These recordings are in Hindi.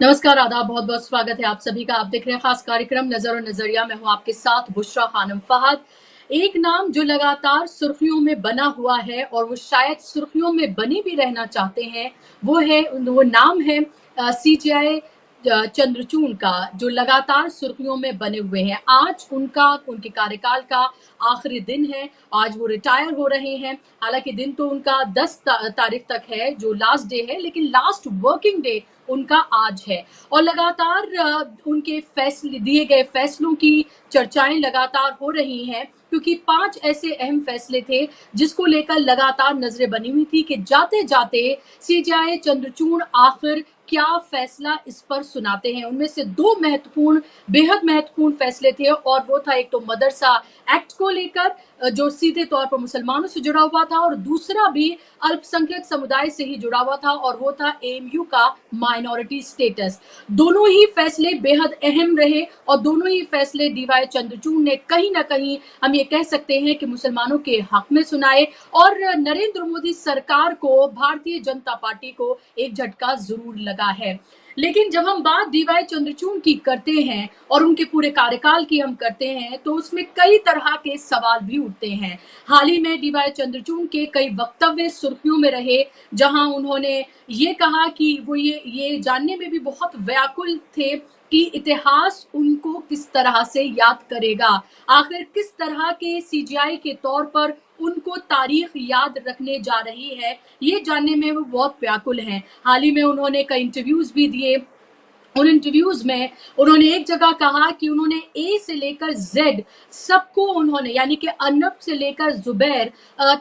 नमस्कार, आदाब, बहुत-बहुत स्वागत है आप सभी का। आप देख रहे हैं खास कार्यक्रम नज़र और नज़रिया। मैं हूँ आपके साथ बुशरा खानम फहद। एक नाम जो लगातार सुर्खियों में बना हुआ है और वो शायद सुर्खियों में बने भी रहना चाहते हैं, वो नाम है सीजेआई चंद्रचूड़ का, जो लगातार सुर्खियों में बने हुए हैं। आज उनके कार्यकाल का आखिरी दिन है, आज वो रिटायर हो रहे हैं। हालाँकि दिन तो उनका 10 तारीख तक है, जो लास्ट डे है, लेकिन लास्ट वर्किंग डे उनका आज है। और लगातार उनके फैसले दिए गए फैसलों की चर्चाएं लगातार हो रही हैं, क्योंकि 5 ऐसे अहम फैसले थे जिसको लेकर लगातार नजरें बनी हुई थी कि जाते जाते सीजेआई चंद्रचूड़ आखिर क्या फैसला इस पर सुनाते हैं। उनमें से 2 महत्वपूर्ण, बेहद महत्वपूर्ण फैसले थे और वो था एक तो मदरसा एक्ट को लेकर, जो सीधे तौर पर मुसलमानों से जुड़ा हुआ था, और दूसरा भी अल्पसंख्यक समुदाय से ही जुड़ा हुआ था और वो था एएमयू का माइनॉरिटी स्टेटस। दोनों ही फैसले बेहद अहम रहे और दोनों ही फैसले डीवाई चंद्रचूड़ ने कहीं ना कहीं, हम ये कह सकते हैं कि मुसलमानों के हक में सुनाए और नरेंद्र मोदी सरकार को, भारतीय जनता पार्टी को एक झटका जरूर लगा है। लेकिन जब हम बात डीवाई चंद्रचूड़ की करते हैं और उनके पूरे कार्यकाल की हम करते हैं, तो उसमें कई तरह के सवाल भी उठते हैं। हाल ही में डीवाई चंद्रचूड़ के कई वक्तव्य सुर्खियों में रहे, जहां उन्होंने ये कहा कि वो ये जानने में भी बहुत व्याकुल थे कि इतिहास उनको किस तरह से याद करेगा। आखिर किस तरह के सीजीआई के तौर पर उनको तारीख याद रखने जा रही है, ये जानने में वो बहुत व्याकुल हैं। हाल ही में उन्होंने कई इंटरव्यूज भी दिए। उन इंटरव्यूज में उन्होंने एक जगह कहा कि उन्होंने ए से लेकर जेड सबको, उन्होंने यानी कि अर्नब से लेकर जुबैर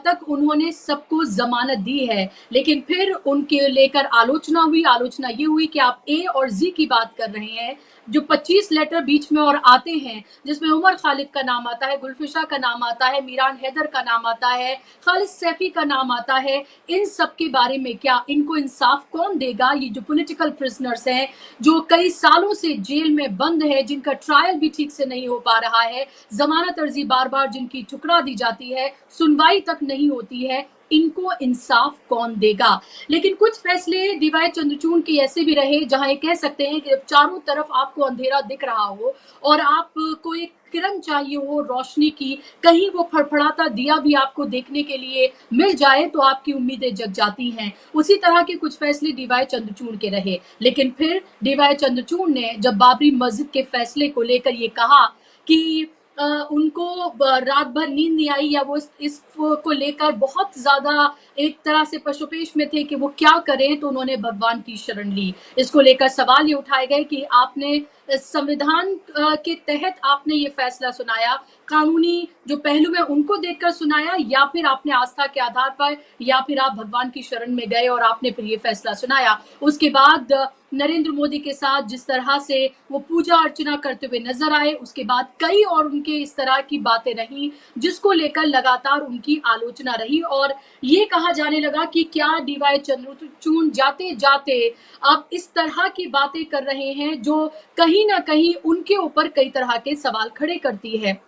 तक उन्होंने सबको जमानत दी है। लेकिन फिर उनके लेकर आलोचना हुई। आलोचना ये हुई कि आप ए और जी की बात कर रहे हैं, जो 25 लेटर बीच में और आते हैं, जिसमें उमर खालिद का नाम आता है, गुलफिशा का नाम आता है, मीरान हैदर का नाम आता है, खालिद सैफी का नाम आता है। इन सब के बारे में क्या इनको इंसाफ कौन देगा? ये जो पॉलिटिकल प्रिजनर्स हैं, जो कई सालों से जेल में बंद है, जिनका ट्रायल भी ठीक से नहीं हो पा रहा है, जमानत अर्जी बार बार जिनकी ठुकरा दी जाती है, सुनवाई तक नहीं होती है, इनको इंसाफ कौन देगा? लेकिन कुछ फैसले डीवाई चंद्रचूड़ के ऐसे भी रहे जहां ये कह सकते हैं कि चारों तरफ आपको अंधेरा दिख रहा हो और आपको एक किरण चाहिए हो रोशनी की, कहीं वो फड़फड़ाता दिया भी आपको देखने के लिए मिल जाए तो आपकी उम्मीदें जग जाती हैं। उसी तरह के कुछ फैसले डीवाई चंद्रचूड़ के रहे। लेकिन फिर डीवाई चंद्रचूड़ ने जब बाबरी मस्जिद के फैसले को लेकर ये कहा कि उनको रात भर नींद नहीं आई, या वो इस को लेकर बहुत ज्यादा एक तरह से पशुपेश में थे कि वो क्या करें, तो उन्होंने भगवान की शरण ली। इसको लेकर सवाल ये उठाए गए कि आपने संविधान के तहत आपने ये फैसला सुनाया, कानूनी जो पहलू है उनको देखकर सुनाया, या फिर आपने आस्था के आधार पर, या फिर आप भगवान की शरण में गए और आपने फिर ये फैसला सुनाया। उसके बाद नरेंद्र मोदी के साथ जिस तरह से वो पूजा अर्चना करते हुए नजर आए, उसके बाद कई और उनके इस तरह की बातें रही जिसको लेकर लगातार उनकी आलोचना रही और ये कहा जाने लगा कि क्या डीवाई चंद्रचूड़ जाते जाते अब इस तरह की बातें कर रहे हैं जो कहीं ना कहीं उनके ऊपर कई तरह के सवाल खड़े करती है।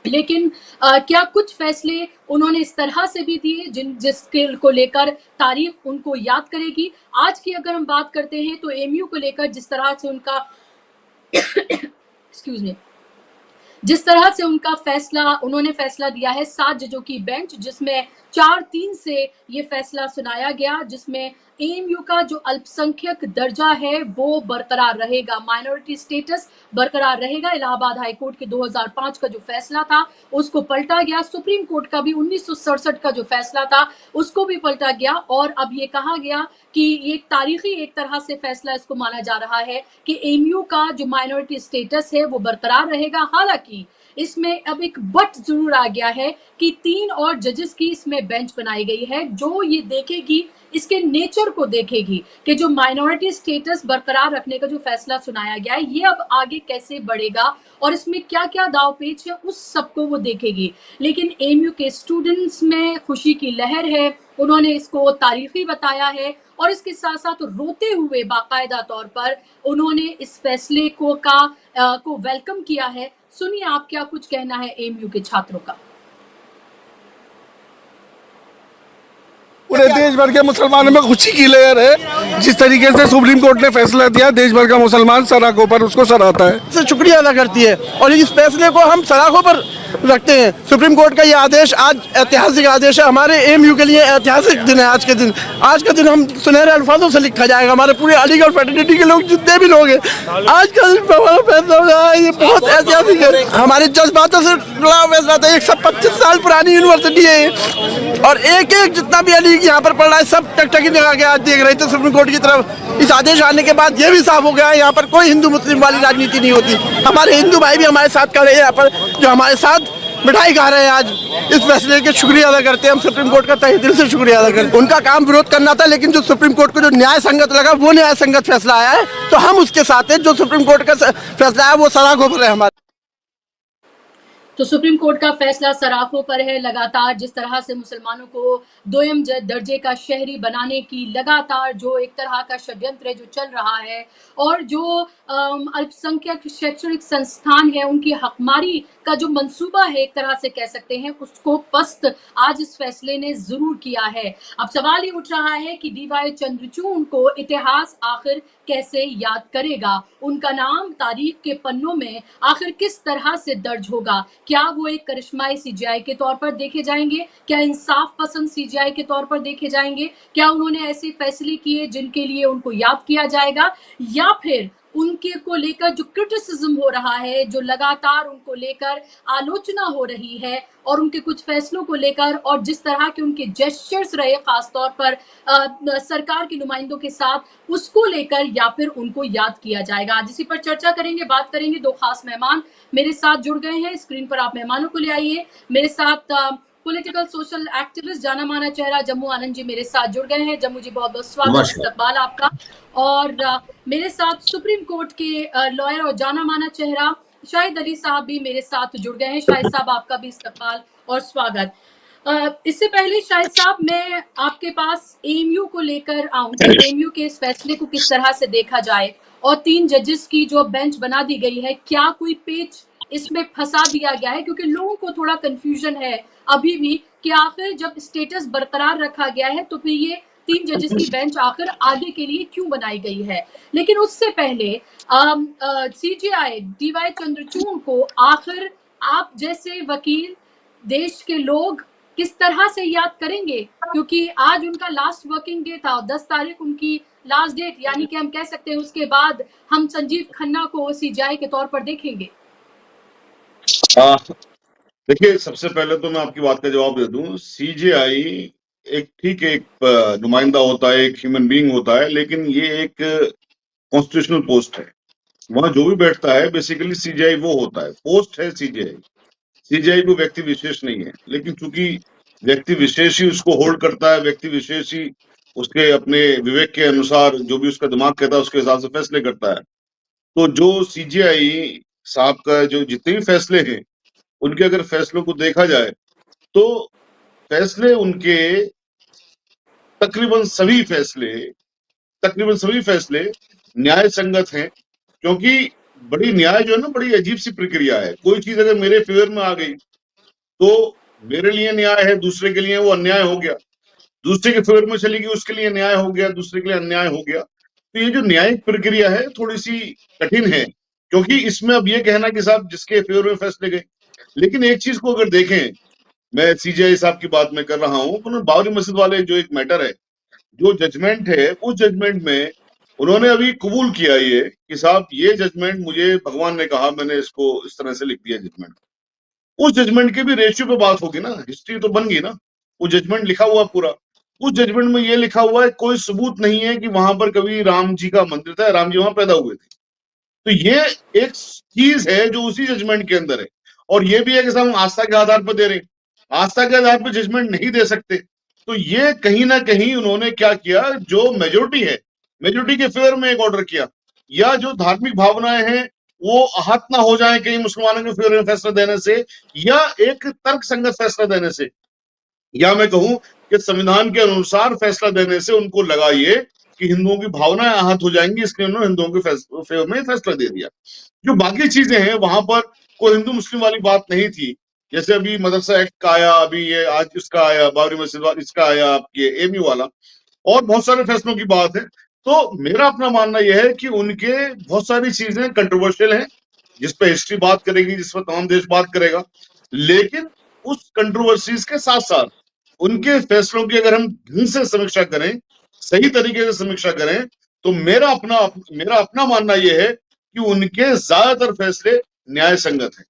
लेकिन क्या कुछ फैसले उन्होंने इस तरह से भी दिए जिसके को लेकर तारीख उनको याद करेगी। आज की अगर हम बात करते हैं तो एमयू को लेकर जिस तरह से उनका एक्सक्यूज मी, जिस तरह से उन्होंने फैसला दिया है 7 जजों की बेंच, जिसमें 4-3 से ये फैसला सुनाया गया, जिसमें एएमयू का जो अल्पसंख्यक दर्जा है वो बरकरार रहेगा, माइनॉरिटी स्टेटस बरकरार रहेगा। इलाहाबाद हाई कोर्ट के 2005 का जो फैसला था उसको पलटा गया, सुप्रीम कोर्ट का भी 1967 का जो फैसला था उसको भी पलटा गया और अब ये कहा गया कि ये तारीखी एक तरह से फैसला इसको माना जा रहा है कि एएमयू का जो माइनॉरिटी स्टेटस है वो बरकरार रहेगा। हालांकि इसमें अब एक बट जरूर आ गया है कि 3 और जजेस की इसमें बेंच बनाई गई है जो ये देखेगी, इसके नेचर को देखेगी कि जो माइनॉरिटी स्टेटस बरकरार रखने का जो फैसला सुनाया गया है ये अब आगे कैसे बढ़ेगा और इसमें क्या क्या दावपेच है उस सबको वो देखेगी। लेकिन एएमयू के स्टूडेंट्स में खुशी की लहर है, उन्होंने इसको तारीखी बताया है और इसके साथ साथ रोते हुए बाकायदा तौर पर उन्होंने इस फैसले को वेलकम किया है। सुनिए आप क्या कुछ कहना है एएमयू के छात्रों का। पूरे देश भर के मुसलमानों में खुशी की लहर है। जिस तरीके से सुप्रीम कोर्ट ने फैसला दिया, देश भर का मुसलमान सराखों पर उसको सराहता है, से शुक्रिया अदा करती है और इस फैसले को हम सराखों पर रखते हैं। सुप्रीम कोर्ट का ये आदेश आज ऐतिहासिक आदेश है, हमारे एएमयू के लिए ऐतिहासिक दिन है। आज का दिन हम सुनहरे अल्फाजों से लिखा जाएगा। हमारे पूरे अलीगढ़ फ्रेटर्निटी के लोग जितने भी लोग हैं, आज का दिन हमारा फैसला हो रहा है, ये बहुत ऐतिहासिक है। हमारे जज्बातों से जुड़ा फैसला था। 125 साल पुरानी यूनिवर्सिटी है ये, और एक एक जितना भी अली यहाँ पर पढ़ रहा है सब टकटकी लगा के आज देख रहे थे सुप्रीम कोर्ट की तरफ। इस आदेश आने के बाद ये भी साफ हो गया है यहाँ पर कोई हिंदू मुस्लिम वाली राजनीति नहीं होती। हमारे हिंदू भाई भी हमारे साथ खड़े हैं यहाँ पर, जो हमारे साथ मिठाई खा रहे हैं आज। इस फैसले के शुक्रिया अदा करते हैं हम, सुप्रीम कोर्ट का तहे दिल से शुक्रिया अदा करते हैं। उनका काम विरोध करना था, लेकिन जो सुप्रीम कोर्ट को जो न्याय संगत लगा वो न्याय संगत फैसला आया है, तो हम उसके साथ हैं। जो सुप्रीम कोर्ट का फैसला है वो सराखों पर है हमारे। तो सुप्रीम कोर्ट का फैसला सराखों पर है। लगातार जिस तरह से मुसलमानों को दोयम दर्जे का शहरी बनाने की लगातार जो एक तरह का षड्यंत्र है जो चल रहा है, और जो अल्पसंख्यक शैक्षणिक संस्थान है उनकी हकमारी का जो मंसूबा है एक तरह से कह सकते हैं, उसको पस्त आज इस फैसले ने जरूर किया है। अब सवाल ये उठ रहा है कि डीवाई चंद्रचूड़ को इतिहास आखिर कैसे याद करेगा, उनका नाम तारीख के पन्नों में आखिर किस तरह से दर्ज होगा। क्या वो एक करिश्माई सीजीआई के तौर पर देखे जाएंगे, क्या इंसाफ पसंद सीजीआई के तौर पर देखे जाएंगे, क्या उन्होंने ऐसे फैसले किए जिनके लिए उनको याद किया जाएगा, या फिर उनके को लेकर जो क्रिटिसिज्म हो रहा है, जो लगातार उनको लेकर आलोचना हो रही है और उनके कुछ फैसलों को लेकर और जिस तरह के उनके जेस्चर्स रहे खासतौर पर सरकार के नुमाइंदों के साथ, उसको लेकर या फिर उनको याद किया जाएगा। आज इसी पर चर्चा करेंगे, बात करेंगे। दो खास मेहमान मेरे साथ जुड़ गए हैं। स्क्रीन पर आप मेहमानों को ले आइए। मेरे साथ पॉलिटिकल सोशल एक्टिविस्ट जाना माना चेहरा जम्मू आनंद जी मेरे साथ जुड़ गए हैं। जम्मू जी बहुत बहुत स्वागत, इस्तकबाल आपका। और मेरे साथ सुप्रीम कोर्ट के लॉयर और जाना माना चेहरा शाहिद अली साहब भी मेरे साथ जुड़ गए हैं। शाहिद साहब आपका भी इस्तकबाल और स्वागत। इससे पहले शाहिद साहब मैं आपके पास एएमयू को लेकर आऊं कि एएमयू के इस फैसले को किस तरह से देखा जाए, और 3 जजेस की जो बेंच बना दी गई है, क्या कोई पेच इसमें फंसा दिया गया है? क्योंकि लोगों को थोड़ा कंफ्यूजन है अभी भी कि आखिर जब स्टेटस बरकरार रखा गया है तो फिर ये 3 जजेस की बेंच आखिर आगे के लिए क्यों बनाई गई है। लेकिन उससे पहले सीजीआई डीवाई चंद्रचूड़ को आखिर आप जैसे वकील, देश के लोग किस तरह से याद करेंगे, क्योंकि आज उनका लास्ट वर्किंग डे था, 10 तारीख उनकी लास्ट डेट, यानी कि हम कह सकते हैं उसके बाद हम संजीव खन्ना को सीजीआई के तौर पर देखेंगे। देखिए, सबसे पहले तो मैं आपकी बात का जवाब दे दूं। सीजीआई एक नुमाइंदा होता है, एक ह्यूमन बीइंग होता है, लेकिन ये एक कॉन्स्टिट्यूशनल पोस्ट है। वहां जो भी बैठता है बेसिकली सीजीआई वो होता है, पोस्ट है सीजीआई। सीजीआई को व्यक्ति विशेष नहीं है, लेकिन चूंकि व्यक्ति विशेष ही उसको होल्ड करता है, व्यक्ति विशेष ही उसके अपने विवेक के अनुसार जो भी उसका दिमाग कहता है उसके हिसाब से फैसले करता है। तो जो सीजीआई साहब का जो जितने भी फैसले हैं, उनके अगर फैसलों को देखा जाए तो फैसले उनके तकरीबन सभी फैसले न्याय संगत हैं। क्योंकि बड़ी न्याय जो है ना, बड़ी अजीब सी प्रक्रिया है। कोई चीज अगर मेरे फेवर में आ गई तो मेरे लिए न्याय है, दूसरे के लिए वो अन्याय हो गया। दूसरे के फेवर में चली गई, उसके लिए न्याय हो गया, दूसरे के लिए अन्याय हो गया। तो ये जो न्यायिक प्रक्रिया है थोड़ी सी कठिन है, क्योंकि इसमें अब ये कहना कि साहब जिसके फेवर में फैसले गए। लेकिन एक चीज को अगर देखें, मैं सीजीआई साहब की बात मैं कर रहा हूँ, उन्होंने बाबरी मस्जिद वाले जो एक मैटर है, जो जजमेंट है, उस जजमेंट में उन्होंने अभी कबूल किया ये कि साहब ये जजमेंट मुझे भगवान ने कहा, मैंने इसको इस तरह से लिख दिया जजमेंट। उस जजमेंट के भी रेशियो पे बात होगी ना, हिस्ट्री तो बन गई ना। वो जजमेंट लिखा हुआ पूरा, उस जजमेंट में ये लिखा हुआ है कोई सबूत नहीं है कि वहां पर कभी राम जी का मंदिर था, राम जी वहां पैदा हुए थे। तो ये एक चीज है जो उसी जजमेंट के अंदर है। और ये भी है कि हम आस्था के आधार पर दे रहे हैं, आस्था के आधार पर जजमेंट नहीं दे सकते। तो ये कहीं ना कहीं उन्होंने क्या किया, जो मेजोरिटी है, मेजोरिटी के फेवर में एक ऑर्डर किया, या जो धार्मिक भावनाएं हैं वो आहत ना हो जाए कहीं मुसलमानों के फेवर में फैसला देने से, या एक तर्क संगत फैसला देने से, या मैं कहूं कि संविधान के अनुसार फैसला देने से उनको लगा ये कि हिंदुओं की भावनाएं आहत हो जाएंगी, इसलिए उन्होंने हिंदुओं के फेवर में फैसला दे दिया। जो बाकी चीजें हैं वहां पर कोई हिंदू मुस्लिम वाली बात नहीं थी। जैसे अभी मदरसा एक्ट का आया, अभी ये आज इसका आया, बाबरी मस्जिद वाला इसका आया, आपके एमयू वाला, और बहुत सारे फैसलों की बात है। तो मेरा अपना मानना यह है कि उनके बहुत सारी चीजें कंट्रोवर्शियल हैं, जिस पे हिस्ट्री बात करेगी, जिस पर तमाम देश बात करेगा, लेकिन उस कंट्रोवर्सीज के साथ साथ उनके फैसलों की अगर हम ढंग से समीक्षा करें, सही तरीके से समीक्षा करें, तो मेरा अपना मानना यह है कि उनके ज्यादातर फैसले न्याय संगत हैं।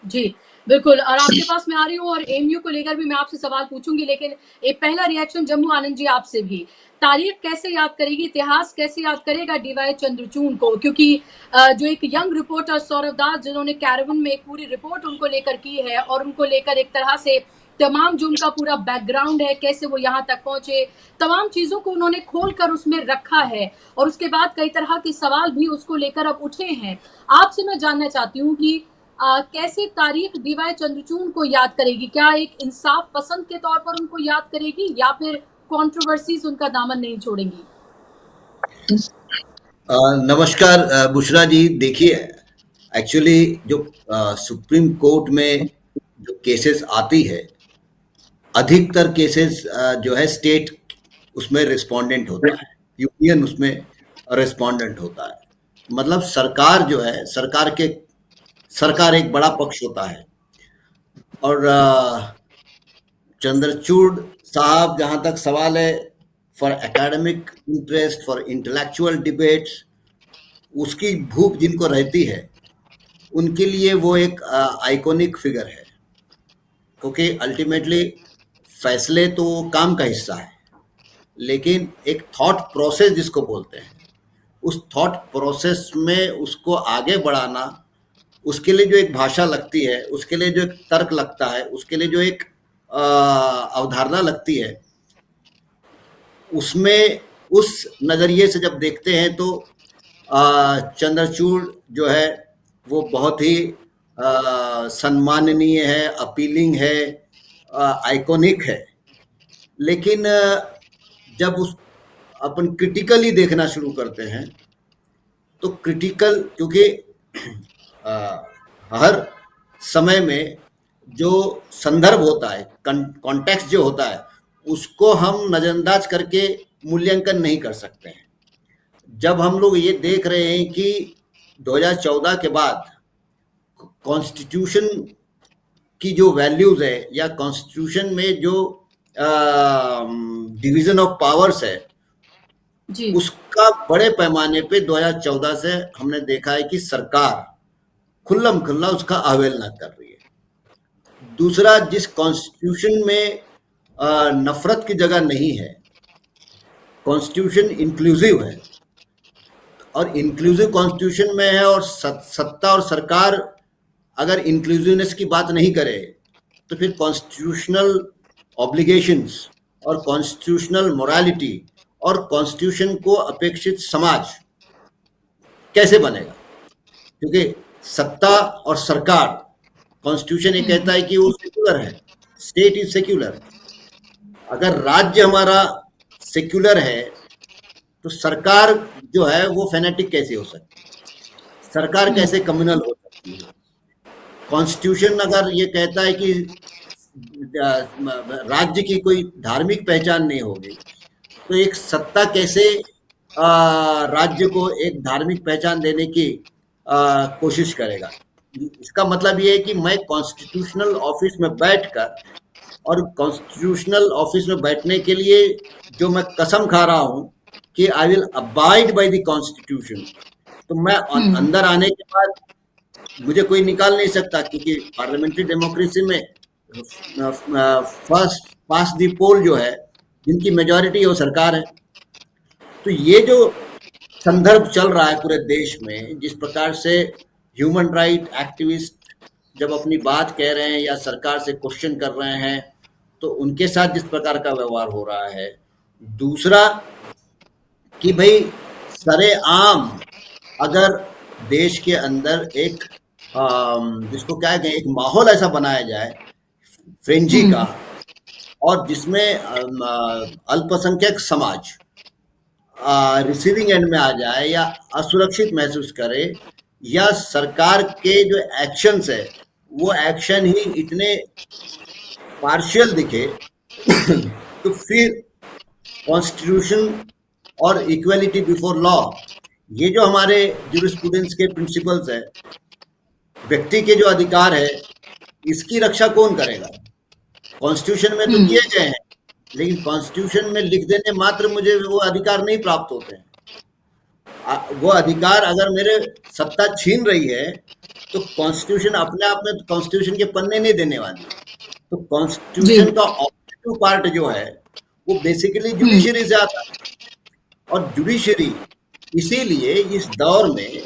जी, बिल्कुल। और आपके पास मैं आ रही हूँ और एमयू को लेकर भी मैं आपसे सवाल पूछूंगी, लेकिन एक पहला रिएक्शन जम्मू आनंद जी आपसे भी। तारीख कैसे याद करेगी, इतिहास कैसे याद करेगा डीवाई चंद्रचूड़ को? क्योंकि जो एक यंग रिपोर्टर सौरभ दास, जिन्होंने कैरावन में एक पूरी रिपोर्ट उनको लेकर की है और उनको लेकर एक तरह से तमाम जो उनका पूरा बैकग्राउंड है, कैसे वो यहाँ तक पहुंचे, तमाम चीजों को उन्होंने खोल कर उसमें रखा है, और उसके बाद कई तरह के सवाल भी उसको लेकर अब उठे हैं। आपसे मैं जानना चाहती हूँ कि कैसे तारीख डीवाई चंद्रचूड़ को याद करेगी? क्या एक इंसाफ पसंद के तौर पर उनको याद करेगी, या फिर कंट्रोवर्सीज उनका दामन नहीं छोड़ेंगी? नमस्कार बुशरा जी। देखिए, एक्चुअली जो सुप्रीम कोर्ट में जो केसेस आती है, अधिकतर केसेस जो है स्टेट उसमें रिस्पोंडेंट होता है, यूनियन उसमें रिस्पोंडेंट होता है। मतलब सरकार जो है, सरकार एक बड़ा पक्ष होता है, और चंद्रचूड़ साहब, जहाँ तक सवाल है, for academic interest, for intellectual debates, उसकी भूख जिनको रहती है, उनके लिए वो एक आइकॉनिक फिगर है, क्योंकि अल्टीमेटली फैसले तो काम का हिस्सा है, लेकिन एक थॉट प्रोसेस जिसको बोलते हैं, उस थॉट प्रोसेस में उसको आगे बढ़ाना, उसके लिए जो एक भाषा लगती है, उसके लिए जो एक तर्क लगता है, उसके लिए जो एक अवधारणा लगती है, उसमें उस नज़रिए से जब देखते हैं तो चंद्रचूड़ जो है वो बहुत ही सम्माननीय है, अपीलिंग है, आइकॉनिक है। लेकिन जब उस अपन क्रिटिकली देखना शुरू करते हैं, तो क्रिटिकल, क्योंकि हर समय में जो संदर्भ होता है, कॉन्टेक्स्ट जो होता है, उसको हम नज़रअंदाज करके मूल्यांकन नहीं कर सकते हैं। जब हम लोग ये देख रहे हैं कि 2014 के बाद कॉन्स्टिट्यूशन की जो वैल्यूज है, या कॉन्स्टिट्यूशन में जो डिवीजन ऑफ पावर्स है जी, उसका बड़े पैमाने पे 2014 से हमने देखा है कि सरकार खुल्लम खुल्ला उसका अवहेलना कर रही है। दूसरा, जिस कॉन्स्टिट्यूशन में नफरत की जगह नहीं है, कॉन्स्टिट्यूशन इंक्लूसिव है, और इंक्लूसिव कॉन्स्टिट्यूशन में है, और सत्ता और सरकार अगर इंक्लूसिवनेस की बात नहीं करे तो फिर कॉन्स्टिट्यूशनल ऑब्लिगेशंस और कॉन्स्टिट्यूशनल मोरालिटी और कॉन्स्टिट्यूशन को अपेक्षित समाज कैसे बनेगा? क्योंकि सत्ता और सरकार, कॉन्स्टिट्यूशन ये कहता है कि वो सेक्युलर है, स्टेट इज सेक्युलर। अगर राज्य हमारा सेक्युलर है तो सरकार जो है वो फेनेटिक कैसे हो सकती है? सरकार कैसे कम्युनल हो सकती है? कॉन्स्टिट्यूशन अगर ये कहता है कि राज्य की कोई धार्मिक पहचान नहीं होगी, तो एक सत्ता कैसे राज्य को एक धार्मिक पहचान देने की कोशिश करेगा? इसका मतलब ये है कि मैं कॉन्स्टिट्यूशनल ऑफिस में बैठकर, और कॉन्स्टिट्यूशनल ऑफिस में बैठने के लिए जो मैं कसम खा रहा हूँ कि I will abide by the constitution, तो मैं अंदर आने के बाद मुझे कोई निकाल नहीं सकता, क्योंकि पार्लियामेंट्री डेमोक्रेसी में फर्स्ट पास द पोल जो है, जिनकी मेजॉरिटी वो सरकार है। तो ये जो संदर्भ चल रहा है पूरे देश में, जिस प्रकार से ह्यूमन राइट एक्टिविस्ट जब अपनी बात कह रहे हैं या सरकार से क्वेश्चन कर रहे हैं, तो उनके साथ जिस प्रकार का व्यवहार हो रहा है। दूसरा कि भाई सरेआम अगर देश के अंदर एक जिसको क्या है, एक माहौल ऐसा बनाया जाए फ्रेंजी का, और जिसमें अल्पसंख्यक समाज रिसीविंग एंड में आ जाए, या असुरक्षित महसूस करे, या सरकार के जो एक्शंस है वो एक्शन ही इतने पार्शियल दिखे तो फिर कॉन्स्टिट्यूशन और इक्वलिटी बिफोर लॉ, ये जो हमारे ज्यूरिस्प्रूडेंस के प्रिंसिपल्स है, व्यक्ति के जो अधिकार है, इसकी रक्षा कौन करेगा? कॉन्स्टिट्यूशन में तो किए गए हैं, लेकिन कॉन्स्टिट्यूशन में लिख देने मात्र मुझे वो अधिकार नहीं प्राप्त होते हैं। वो अधिकार अगर मेरे सत्ता छीन रही है तो कॉन्स्टिट्यूशन अपने आप में कॉन्स्टिट्यूशन के पन्ने नहीं देने वाली। तो कॉन्स्टिट्यूशन का ऑब्जेक्टिव पार्ट जो है वो बेसिकली जुडिशरी से आता है, और जुडिशरी इसीलिए इस दौर में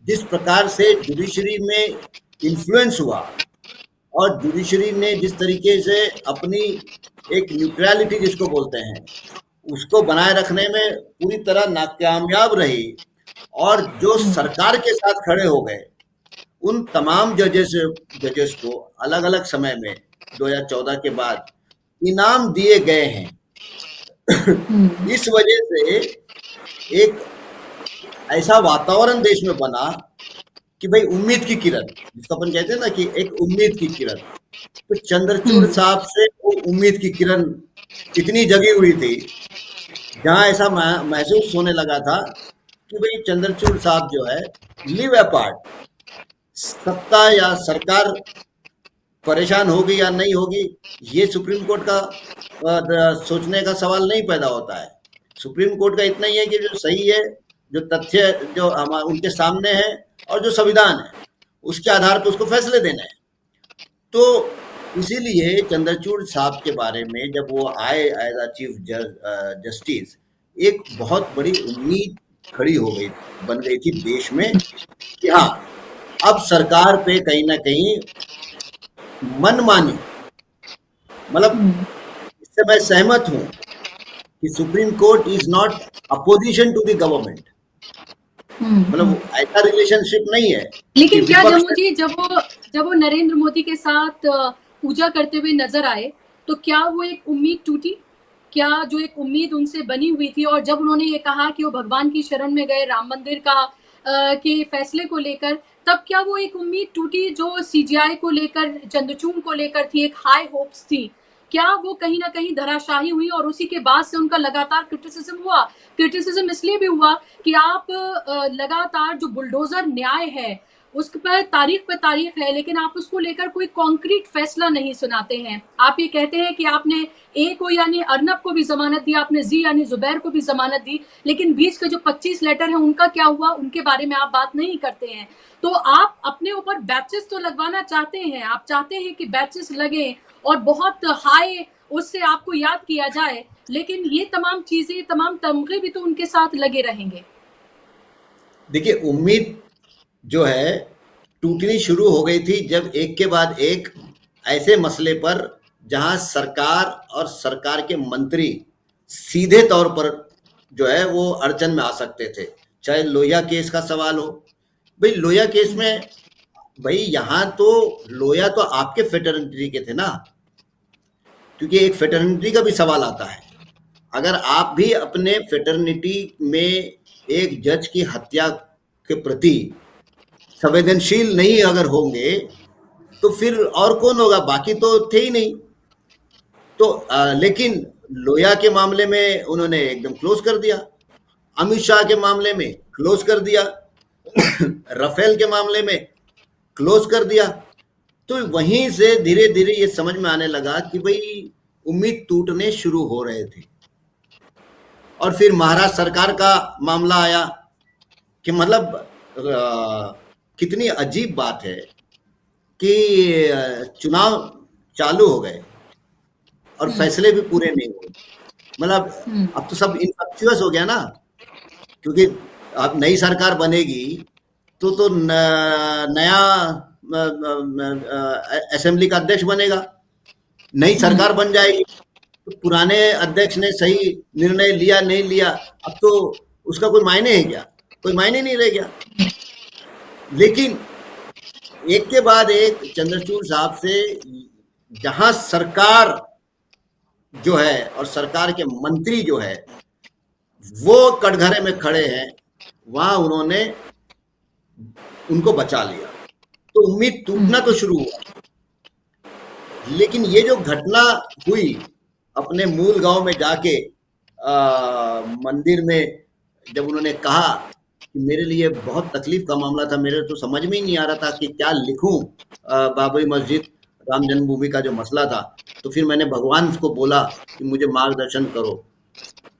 जिस प्रकार से जुडिशरी में इन्फ्लुएंस हुआ और जुडिशरी ने जिस तरीके से अपनी एक न्यूट्रलिटी जिसको बोलते हैं उसको बनाए रखने में पूरी तरह नाकामयाब रही, और जो सरकार के साथ खड़े हो गए उन तमाम जजेस को अलग अलग समय में 2014 के बाद इनाम दिए गए हैं। इस वजह से एक ऐसा वातावरण देश में बना कि भाई उम्मीद की किरण, जिसको अपन कहते हैं ना कि एक उम्मीद की किरण, तो चंद्रचूड़ साहब से वो उम्मीद की किरण इतनी जगी हुई थी, जहां ऐसा महसूस होने लगा था कि भाई चंद्रचूड़ साहब जो है लिव अपार्ट, सत्ता या सरकार परेशान होगी या नहीं होगी ये सुप्रीम कोर्ट का सोचने का सवाल नहीं पैदा होता है। सुप्रीम कोर्ट का इतना ही है कि जो सही है, जो तथ्य जो उनके सामने है और जो संविधान है उसके आधार पर उसको फैसले देना है। तो इसीलिए चंद्रचूड़ साहब के बारे में जब वो आए एज अ चीफ जस्टिस, एक बहुत बड़ी उम्मीद खड़ी हो गई, बन गई थी देश में कि हाँ अब सरकार पे कहीं ना कहीं मनमानी, मतलब इससे मैं सहमत हूं कि supreme court is not opposition to the government, मतलब ऐसा रिलेशनशिप नहीं है। लेकिन क्या जम्मू जी जब वो नरेंद्र मोदी के साथ पूजा करते हुए नजर आए तो क्या वो एक उम्मीद टूटी? क्या जो एक उम्मीद उनसे बनी हुई थी, और जब उन्होंने ये कहा कि वो भगवान की शरण में गए राम मंदिर का के फैसले को लेकर, तब क्या वो एक उम्मीद टूटी जो सीजीआई को लेकर, चंद्रचूड़ को लेकर थी, एक हाई होप्स थी, क्या वो कहीं ना कहीं धराशायी हुई? और उसी के बाद से उनका लगातार क्रिटिसिज्म हुआ। क्रिटिसिज्म इसलिए भी हुआ कि आप लगातार जो बुलडोजर न्याय है उस पर तारीख है, लेकिन आप उसको लेकर कोई कॉन्क्रीट फैसला नहीं सुनाते हैं। आप ये कहते हैं कि आपने ए को यानी अर्नब को भी जमानत दी, आपने जी यानी जुबैर को भी जमानत दी, लेकिन बीच के जो 25 लेटर हैं उनका क्या हुआ, उनके बारे में आप बात नहीं करते हैं। तो आप अपने ऊपर बैचेस तो लगवाना चाहते हैं, आप चाहते हैं कि बैचेस लगे और बहुत हाई उससे आपको याद किया जाए, लेकिन ये तमाम चीजें, तमाम तमगे भी तो उनके साथ लगे रहेंगे। देखिए, उम्मीद जो है टूटनी शुरू हो गई थी जब एक के बाद एक ऐसे मसले पर जहां सरकार और सरकार के मंत्री सीधे तौर पर जो है वो अड़चन में आ सकते थे। चाहे लोहिया केस का सवाल हो, भाई लोहिया केस में भाई यहाँ तो लोहिया तो आपके फेटर्निटी के थे ना, क्योंकि एक फेटर्निटी का भी सवाल आता है। अगर आप भी अपने फेटर्निटी में एक जज की हत्या के प्रति संवेदनशील नहीं अगर होंगे तो फिर और कौन होगा? बाकी तो थे ही नहीं। तो लेकिन लोहिया के मामले में उन्होंने एकदम क्लोज कर दिया, अमित शाह के मामले में क्लोज कर दिया, राफेल के मामले में क्लोज कर दिया। तो वहीं से धीरे धीरे ये समझ में आने लगा कि भाई उम्मीद टूटने शुरू हो रहे थे। और फिर महाराष्ट्र सरकार का मामला आया कि मतलब कितनी अजीब बात है कि चुनाव चालू हो गए और फैसले भी पूरे नहीं हुए। मतलब अब तो सब इनफेक्चुअस हो गया ना, क्योंकि अब नई सरकार बनेगी तो नया असेंबली का अध्यक्ष बनेगा, नई सरकार बन जाएगी, तो पुराने अध्यक्ष ने सही निर्णय लिया नहीं लिया अब तो उसका कोई मायने है क्या? कोई मायने नहीं रह गया। लेकिन एक के बाद एक चंद्रचूड़ साहब से जहां सरकार जो है और सरकार के मंत्री जो है वो कटघरे में खड़े हैं, वहां उन्होंने उनको बचा लिया। तो उम्मीद टूटना तो शुरू हुआ। लेकिन ये जो घटना हुई अपने मूल गांव में जाके मंदिर में, जब उन्होंने कहा कि मेरे लिए बहुत तकलीफ का मामला था, मेरे तो समझ में ही नहीं आ रहा था कि क्या लिखूं बाबरी मस्जिद राम जन्मभूमि का जो मसला था, तो फिर मैंने भगवान को बोला कि मुझे मार्गदर्शन करो।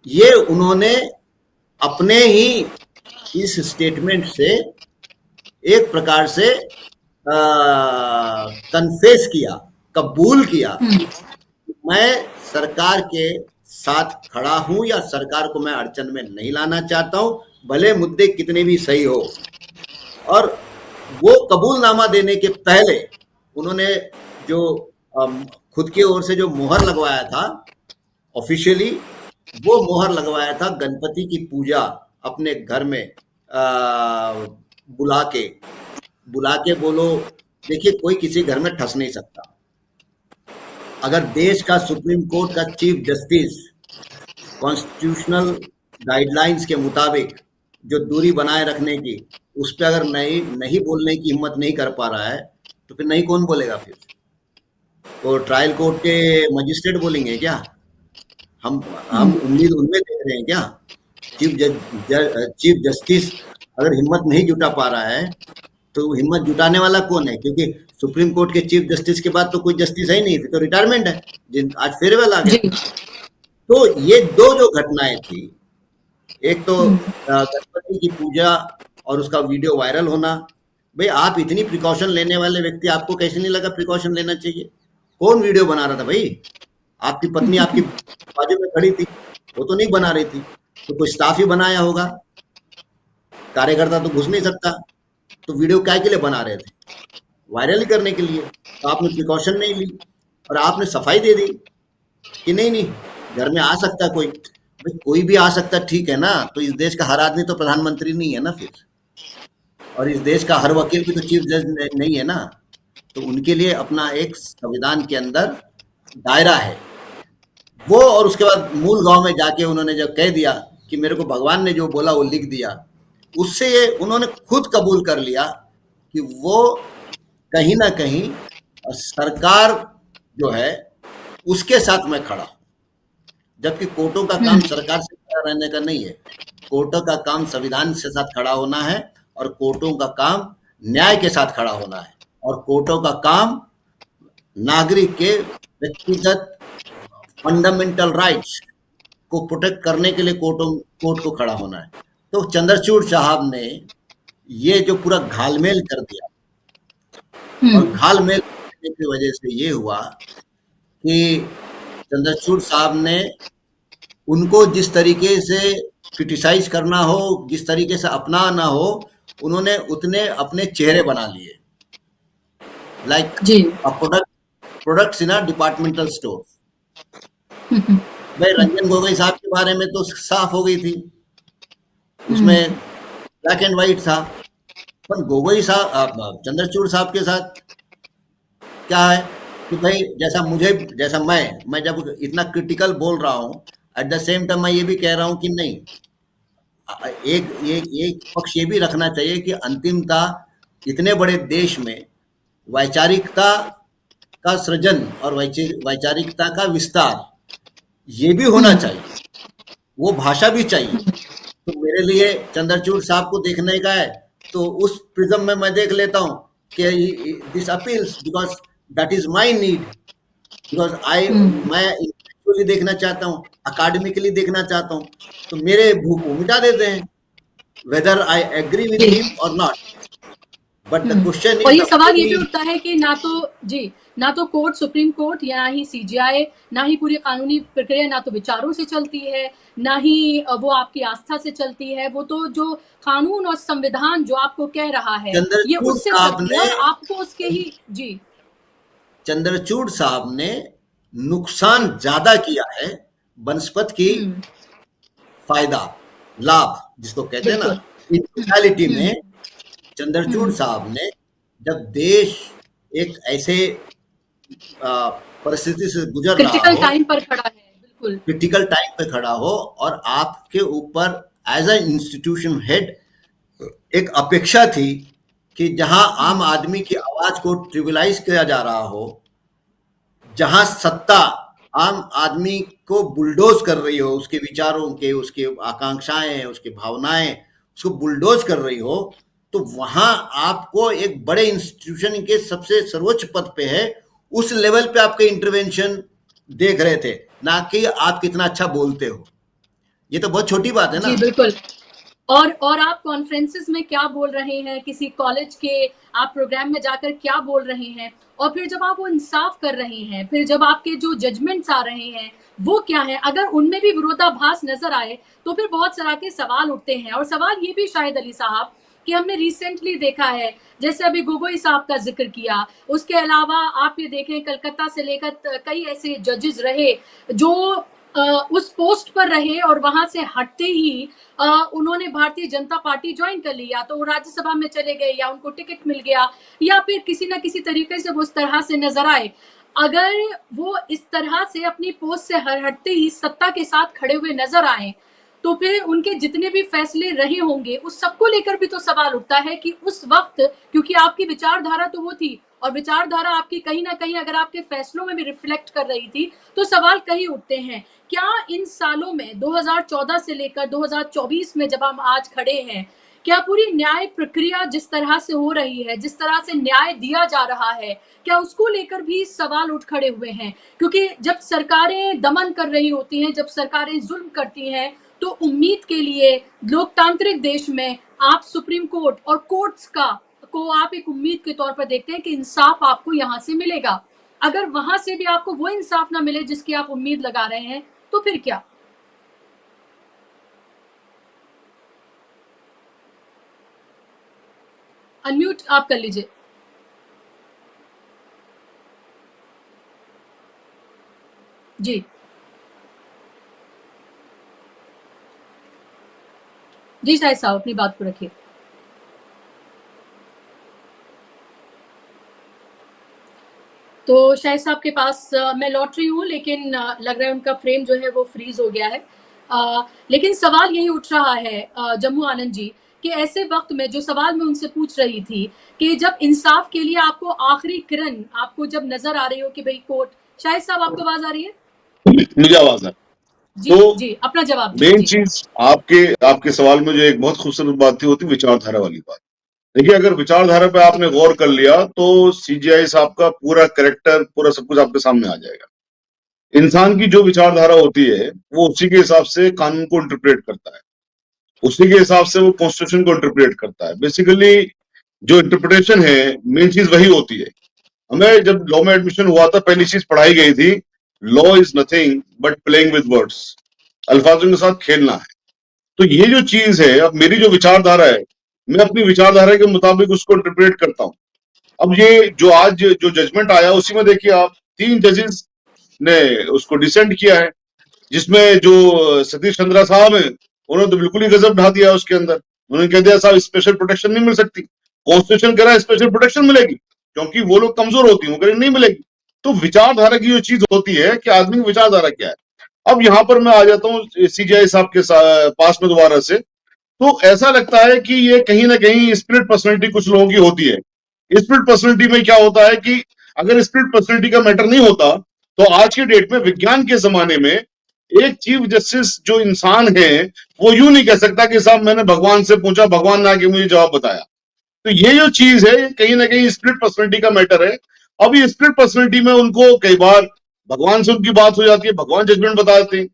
ये उन्होंने अपने ही इस स्टेटमेंट से एक प्रकार से कन्फेस किया, कबूल किया, मैं सरकार के साथ खड़ा हूं या सरकार को मैं अड़चन में नहीं लाना चाहता हूं, भले मुद्दे कितने भी सही हो। और वो कबूलनामा देने के पहले उन्होंने जो खुद की ओर से जो मोहर लगवाया था ऑफिशियली, वो मोहर लगवाया था गणपति की पूजा अपने घर में बुला के बोलो, देखिए कोई किसी घर में ठस नहीं सकता। अगर देश का सुप्रीम कोर्ट का चीफ जस्टिस कॉन्स्टिट्यूशनल गाइडलाइंस के मुताबिक जो दूरी बनाए रखने की, उस पर अगर नहीं बोलने की हिम्मत नहीं कर पा रहा है, तो फिर नहीं कौन बोलेगा? फिर तो ट्रायल कोर्ट के मजिस्ट्रेट बोलेंगे क्या? हम उम्मीद उनमें देख रहे हैं क्या? चीफ जस्टिस अगर हिम्मत नहीं जुटा पा रहा है, तो हिम्मत जुटाने वाला कौन है? क्योंकि सुप्रीम कोर्ट के चीफ जस्टिस के बाद तो कोई जस्टिस है ही नहीं, तो रिटायरमेंट है, आज फेयरवेल आ गया। तो ये दो जो घटनाएं थी, एक तो गणपति की पूजा और उसका वीडियो वायरल होना। भाई आप इतनी प्रिकॉशन लेने वाले व्यक्ति, आपको कैसे नहीं लगा प्रिकॉशन लेना चाहिए? कौन वीडियो बना रहा था भाई? आपकी पत्नी आपकी बाजू में खड़ी थी, वो तो नहीं बना रही थी, तो कोई स्टाफ ही बनाया होगा, कार्यकर्ता तो घुस नहीं सकता। तो वीडियो क्या के लिए बना रहे थे? वायरल ही करने के लिए। तो आपने प्रिकॉशन नहीं ली और आपने सफाई दे दी कि नहीं घर में आ सकता कोई। भाई कोई भी आ सकता, ठीक है ना, तो इस देश का हर आदमी तो प्रधानमंत्री नहीं है ना फिर, और इस देश का हर वकील भी तो चीफ जज नहीं है ना। तो उनके लिए अपना एक संविधान के अंदर दायरा है वो। और उसके बाद मूल गांव में जाके उन्होंने जब कह दिया कि मेरे को भगवान ने जो बोला वो लिख दिया, उससे उन्होंने खुद कबूल कर लिया कि वो कहीं ना कहीं सरकार जो है उसके साथ मैं खड़ा हूं। जबकि कोर्टों का काम सरकार से खड़ा रहने का नहीं है, कोर्टों का काम संविधान के साथ खड़ा होना है, और कोर्टों का काम न्याय के साथ खड़ा होना है, और कोर्टों का काम नागरिक के व्यक्तिगत फंडामेंटल राइट्स को प्रोटेक्ट करने के लिए कोर्ट को खड़ा होना है। तो चंद्रचूड़ साहब ने ये जो पूरा घालमेल कर दिया, और घालमेल करने की वजह से ये हुआ कि चंद्रचूड़ साहब ने उनको जिस तरीके से क्रिटिसाइज करना हो, जिस तरीके से अपनाना हो, उन्होंने उतने अपने चेहरे बना लिए, like products in a departmental store. भाई रंजन गोगोई साहब के बारे में तो साफ हो गई थी, उसमें ब्लैक एंड व्हाइट था। पर गोगोई साहब, चंद्रचूड़ साहब के साथ क्या है कि भाई जैसा मैं जब इतना क्रिटिकल बोल रहा हूँ, एट द सेम टाइम मैं ये भी कह रहा हूँ कि नहीं, एक पक्ष ये भी रखना चाहिए कि अंतिमतः इतने बड़े देश में वैचारिकता का सृजन और वैचारिकता का विस्तार ये भी होना चाहिए, वो भाषा भी चाहिए। तो मेरे लिए चंद्रचूड़ साहब को देखने का है, तो उस प्रिज्म में मैं देख लेता हूँ कि this appeals because that is my need, because मैं इंटेलेक्चुअली देखना चाहता हूँ, अकाडमिकली देखना चाहता हूँ, तो मेरे भूख को मिटा देते हैं, whether I agree with him or not. But the question is, और ये सवाल ये भी उठता है कि ना तो कोर्ट, सुप्रीम कोर्ट, या ना ही सीजीआई, ना ही पूरी कानूनी प्रक्रिया ना तो विचारों से चलती है, ना ही वो आपकी आस्था से चलती है। वो तो जो कानून और संविधान जो आपको कह रहा है ये उससे चलती है, और आपको उसके ही चंद्रचूड़ साहब ने नुकसान ज्यादा किया है बनस्पत की फायदा लाभ जिसको कहते हैं ना, इन रियलिटी में चंद्रचूड़ साहब ने, जब देश एक ऐसे परिस्थिति से गुजर रहा हो, क्रिटिकल टाइम पर खड़ा है, बिल्कुल क्रिटिकल टाइम पे खड़ा हो, और आपके ऊपर एज अ इंस्टीट्यूशन हेड एक अपेक्षा थी कि जहां आम आदमी की आवाज को ट्रिविलाइज किया जा रहा हो, जहां सत्ता आम आदमी को बुलडोज कर रही हो, उसके विचारों के, उसके आकांक्षाएं, उसकी भावनाएं उसको बुलडोज कर रही हो, तो वहां आपको एक बड़े इंस्टीट्यूशन के सबसे सर्वोच्च पद पे है, उस लेवल पे आपके इंटरवेंशन देख रहे थे, ना कि आप कितना अच्छा बोलते हो। ये तो बहुत छोटी बात है ना। जी बिल्कुल। और आप कॉन्फ्रेंसेस में क्या बोल रहे हैं, किसी कॉलेज के आप प्रोग्राम में जाकर क्या बोल रहे हैं, और फिर जब आप वो इंसाफ कर रहे हैं, फिर जब आपके जो जजमेंट्स आ रहे हैं वो क्या है, अगर उनमें भी विरोधाभास नजर आए तो फिर बहुत तरह के सवाल उठते हैं। और सवाल ये भी शायद अली साहब कि हमने रिसेंटली देखा है, जैसे अभी गोगोई साहब का जिक्र किया, उसके अलावा आप ये देखें कलकत्ता से लेकर कई ऐसे जजेस रहे जो उस पोस्ट पर रहे और वहां से हटते ही उन्होंने भारतीय जनता पार्टी ज्वाइन कर ली, या तो वो राज्यसभा में चले गए, या उनको टिकट मिल गया, या फिर किसी ना किसी तरीके से वो उस तरह से नजर आए। अगर वो इस तरह से अपनी पोस्ट से हटते ही सत्ता के साथ खड़े हुए नजर आए, तो फिर उनके जितने भी फैसले रहे होंगे उस सबको लेकर भी तो सवाल उठता है कि उस वक्त, क्योंकि आपकी विचारधारा तो वो थी, और विचारधारा आपकी कहीं ना कहीं अगर आपके फैसलों में भी रिफ्लेक्ट कर रही थी, तो सवाल कहीं उठते हैं। क्या इन सालों में 2014 से लेकर 2024 में जब हम आज खड़े हैं, क्या पूरी न्याय प्रक्रिया जिस तरह से हो रही है, जिस तरह से न्याय दिया जा रहा है, क्या उसको लेकर भी सवाल उठ खड़े हुए हैं? क्योंकि जब सरकारें दमन कर रही होती हैं, जब सरकारें जुल्म करती हैं, तो उम्मीद के लिए लोकतांत्रिक देश में आप सुप्रीम कोर्ट और कोर्ट्स को आप एक उम्मीद के तौर पर देखते हैं कि इंसाफ आपको यहां से मिलेगा। अगर वहां से भी आपको वो इंसाफ ना मिले जिसकी आप उम्मीद लगा रहे हैं, तो फिर क्या? अनम्यूट आप कर लीजिए। जी जी शाहिद साहब अपनी बात को रखिए। तो शाहिद साहब के पास मैं लौट रही हूँ, लेकिन लग रहा है उनका फ्रेम जो है वो फ्रीज हो गया है। लेकिन सवाल यही उठ रहा है जम्मू आनंद जी, कि ऐसे वक्त में जो सवाल मैं उनसे पूछ रही थी कि जब इंसाफ के लिए आपको आखिरी किरण आपको जब नजर आ रही हो कि भाई कोर्ट, शाहिद साहब आपको आवाज आ रही है? मुझे आवाज है। जी तो जी अपना जवाब मेन चीज आपके सवाल में जो एक बहुत खूबसूरत बात थी, होती विचारधारा वाली बात। देखिए, अगर विचारधारा पे आपने गौर कर लिया तो सीजीआई साहब का पूरा कैरेक्टर, पूरा सब कुछ आपके सामने आ जाएगा। इंसान की जो विचारधारा होती है वो उसी के हिसाब से कानून को इंटरप्रेट करता है, उसी के हिसाब से वो कॉन्स्टिट्यूशन को इंटरप्रेट करता है। बेसिकली जो इंटरप्रिटेशन है, मेन चीज वही होती है। हमें जब लॉ में एडमिशन हुआ था, पहली चीज पढ़ाई गई थी, law is nothing but playing with words, अल्फाजों के साथ खेलना है। तो ये जो चीज है, अब मेरी जो विचारधारा है, मैं अपनी विचारधारा के मुताबिक उसको इंटरप्रेट करता हूं। अब ये जो आज जो जजमेंट आया, उसी में देखिए आप 3 जजेस ने उसको डिसेंट किया है, जिसमें जो सतीश चंद्रा साहब है, उन्होंने तो बिल्कुल ही गजब ढा दिया उसके अंदर। उन्होंने कह दिया साहब स्पेशल प्रोटेक्शन नहीं मिल सकती, कॉन्स्टिट्यूशन कह रहा है स्पेशल प्रोटेक्शन मिलेगी, क्योंकि वो लोग कमजोर होती है, वो कह रहे नहीं मिलेगी। तो विचारधारा की जो चीज होती है कि आदमी की विचारधारा क्या है। अब यहाँ पर मैं आ जाता हूँ सीजीआई साहब के पास में दोबारा से। तो ऐसा लगता है कि ये कहीं ना कहीं स्पिरिट पर्सनैलिटी कुछ लोगों की होती है। स्पिरिट पर्सनैलिटी में क्या होता है कि अगर स्पिरिट पर्सनैलिटी का मैटर नहीं होता, तो आज की डेट में, विज्ञान के जमाने में, एक चीफ जस्टिस जो इंसान है वो यूं नहीं कह सकता कि साहब मैंने भगवान से पूछा, भगवान ने आके मुझे जवाब बताया। तो ये जो चीज है, कहीं ना कहीं स्पिरिट पर्सनैलिटी का मैटर है। अब ये स्पिरिट पर्सनैलिटी में उनको कई बार भगवान से उनकी बात हो जाती है, भगवान जजमेंट बता देते हैं।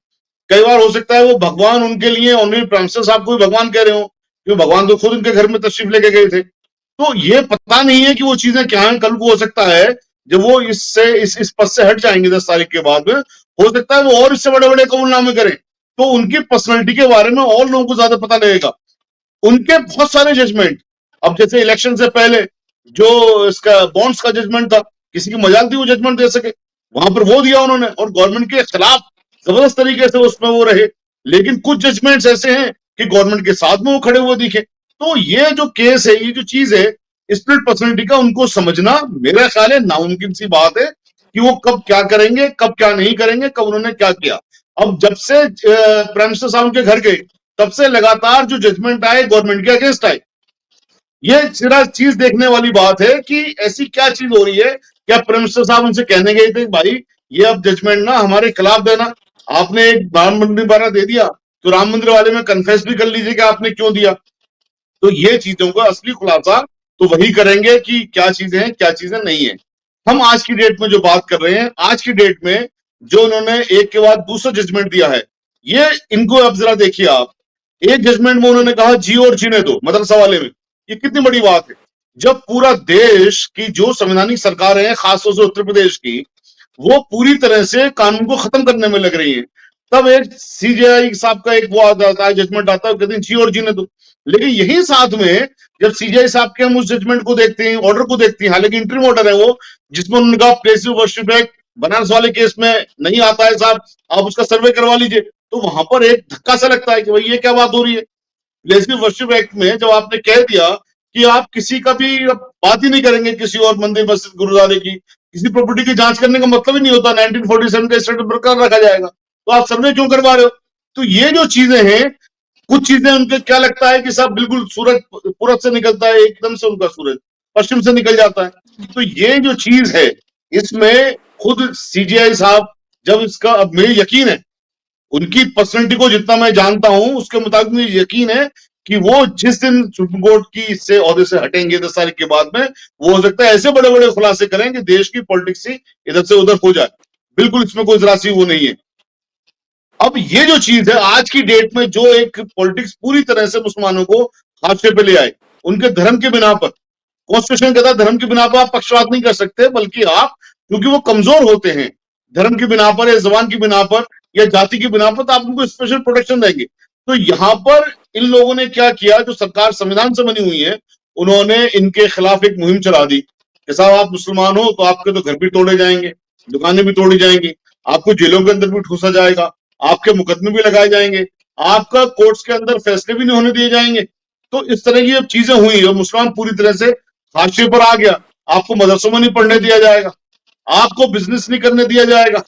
कई बार हो सकता है वो भगवान उनके लिए ऑनरी प्राइम साहब को भी भगवान कह रहे हो, क्योंकि भगवान तो खुद उनके घर में तशरीफ लेके गए थे। तो ये पता नहीं है कि वो चीजें क्या हैं। कल को हो सकता है जब वो इस पद से हट जाएंगे 10 तारीख के बाद में, हो सकता है वो और इससे बड़े बड़े कबूलनामे करें, तो उनकी पर्सनैलिटी के बारे में और लोगों को ज्यादा पता लगेगा। उनके बहुत सारे जजमेंट, अब जैसे इलेक्शन से पहले जो इसका बॉन्ड्स का जजमेंट था, किसी की मजाल थी वो जजमेंट दे सके, वहां पर वो दिया उन्होंने, और गवर्नमेंट के खिलाफ जबरदस्त तरीके से उसमें वो रहे। लेकिन कुछ जजमेंट्स ऐसे हैं कि गवर्नमेंट के साथ में वो खड़े हुए दिखे। तो ये जो केस है, ये जो चीज है स्प्लिट पर्सनैलिटी का, उनको समझना मेरा ख्याल है नामुमकिन सी बात है कि वो कब क्या करेंगे, कब क्या नहीं करेंगे, कब उन्होंने क्या किया। अब जब से प्राइम मिनिस्टर साहब के घर गए, तब से लगातार जो जजमेंट आए गवर्नमेंट के अगेंस्ट आए। ये जरा चीज देखने वाली बात है कि ऐसी क्या चीज हो रही है। क्या प्राइम मिनिस्टर साहब उनसे कहने गए थे भाई ये अब जजमेंट ना हमारे खिलाफ देना, आपने एक राम मंदिर वाला दे दिया तो राम मंदिर वाले में कन्फेस भी कर लीजिए कि आपने क्यों दिया। तो ये चीजों का असली खुलासा तो वही करेंगे कि क्या चीजें हैं क्या चीजें नहीं है। हम आज की डेट में जो बात कर रहे हैं, आज की डेट में जो उन्होंने एक के बाद दूसरा जजमेंट दिया है, ये इनको अब जरा देखिए आप। एक जजमेंट में उन्होंने कहा जी और जीने दो मदरसा वाले में, ये कितनी बड़ी बात है। जब पूरा देश की जो संवैधानिक सरकारें हैं, खासतौर से उत्तर प्रदेश की, वो पूरी तरह से कानून को खत्म करने में लग रही है, तब एक सीजेआई साहब का एक वो आता है, जजमेंट आता है, कहते हैं जी और जीने दो। लेकिन यही साथ में जब सीजेआई साहब के हम उस जजमेंट को देखते हैं, ऑर्डर को देखते हैं, हालांकि इंटरिम ऑर्डर है वो, जिसमें उन्होंने कहा place of worship act Banaras वाले केस में नहीं आता है साहब, आप उसका सर्वे करवा लीजिए। तो वहां पर एक धक्का सा लगता है कि भाई ये क्या बात हो रही है। प्लेस ऑफ वर्शिप एक्ट में जब आपने कह दिया कि आप किसी का भी बात ही नहीं करेंगे किसी और मंदिर मस्जिद गुरुद्वारे की, किसी प्रॉपर्टी की जांच करने का मतलब ही नहीं होता, 1947 का स्टेटस बरकरार रखा जाएगा, तो आप सर्वे क्यों करवा रहे हो। तो ये जो चीजें हैं, कुछ चीजें उनके क्या लगता है कि साहब बिल्कुल सूरज पूरब से निकलता है, एकदम से उनका सूरज पश्चिम से निकल जाता है। तो ये जो चीज है, इसमें खुद सीजीआई साहब, जब इसका अब मुझे यकीन है, उनकी पर्सनैलिटी को जितना मैं जानता हूं उसके मुताबिक मुझे यकीन है कि वो जिस दिन सुप्रीम कोर्ट की इससे ओहदे से हटेंगे 10 तारीख के बाद में, वो हो सकता है ऐसे बड़े बड़े खुलासे करें कि देश की पॉलिटिक्स ही इधर से उधर हो जाए। बिल्कुल इसमें कोई जरा सी वो नहीं है। अब ये जो चीज है आज की डेट में, जो एक पॉलिटिक्स पूरी तरह से मुसलमानों को हादसे पे ले आए, उनके धर्म के बिना पर, कॉन्स्टिट्यूशन कहता है धर्म के बिना पर आप पक्षपात नहीं कर सकते, बल्कि आप, क्योंकि वो कमजोर होते हैं धर्म की बिना पर या जबान की बिना पर या जाति की बिना पर, तो आप उनको स्पेशल प्रोटेक्शन देंगे। तो यहां पर इन लोगों ने क्या किया, जो सरकार संविधान से बनी हुई है, उन्होंने इनके खिलाफ एक मुहिम चला दी कि साहब आप मुसलमान हो तो आपके तो घर भी तोड़े जाएंगे, दुकानें भी तोड़ी जाएंगी, आपको जेलों के अंदर भी ठूसा जाएगा, आपके मुकदमे भी लगाए जाएंगे, आपका कोर्ट्स के अंदर फैसले भी नहीं होने दिए जाएंगे। तो इस तरह की चीजें हुई और मुसलमान पूरी तरह से हाशिए पर आ गया। आपको मदरसों में नहीं पढ़ने दिया जाएगा, आपको बिजनेस नहीं करने दिया जाएगा,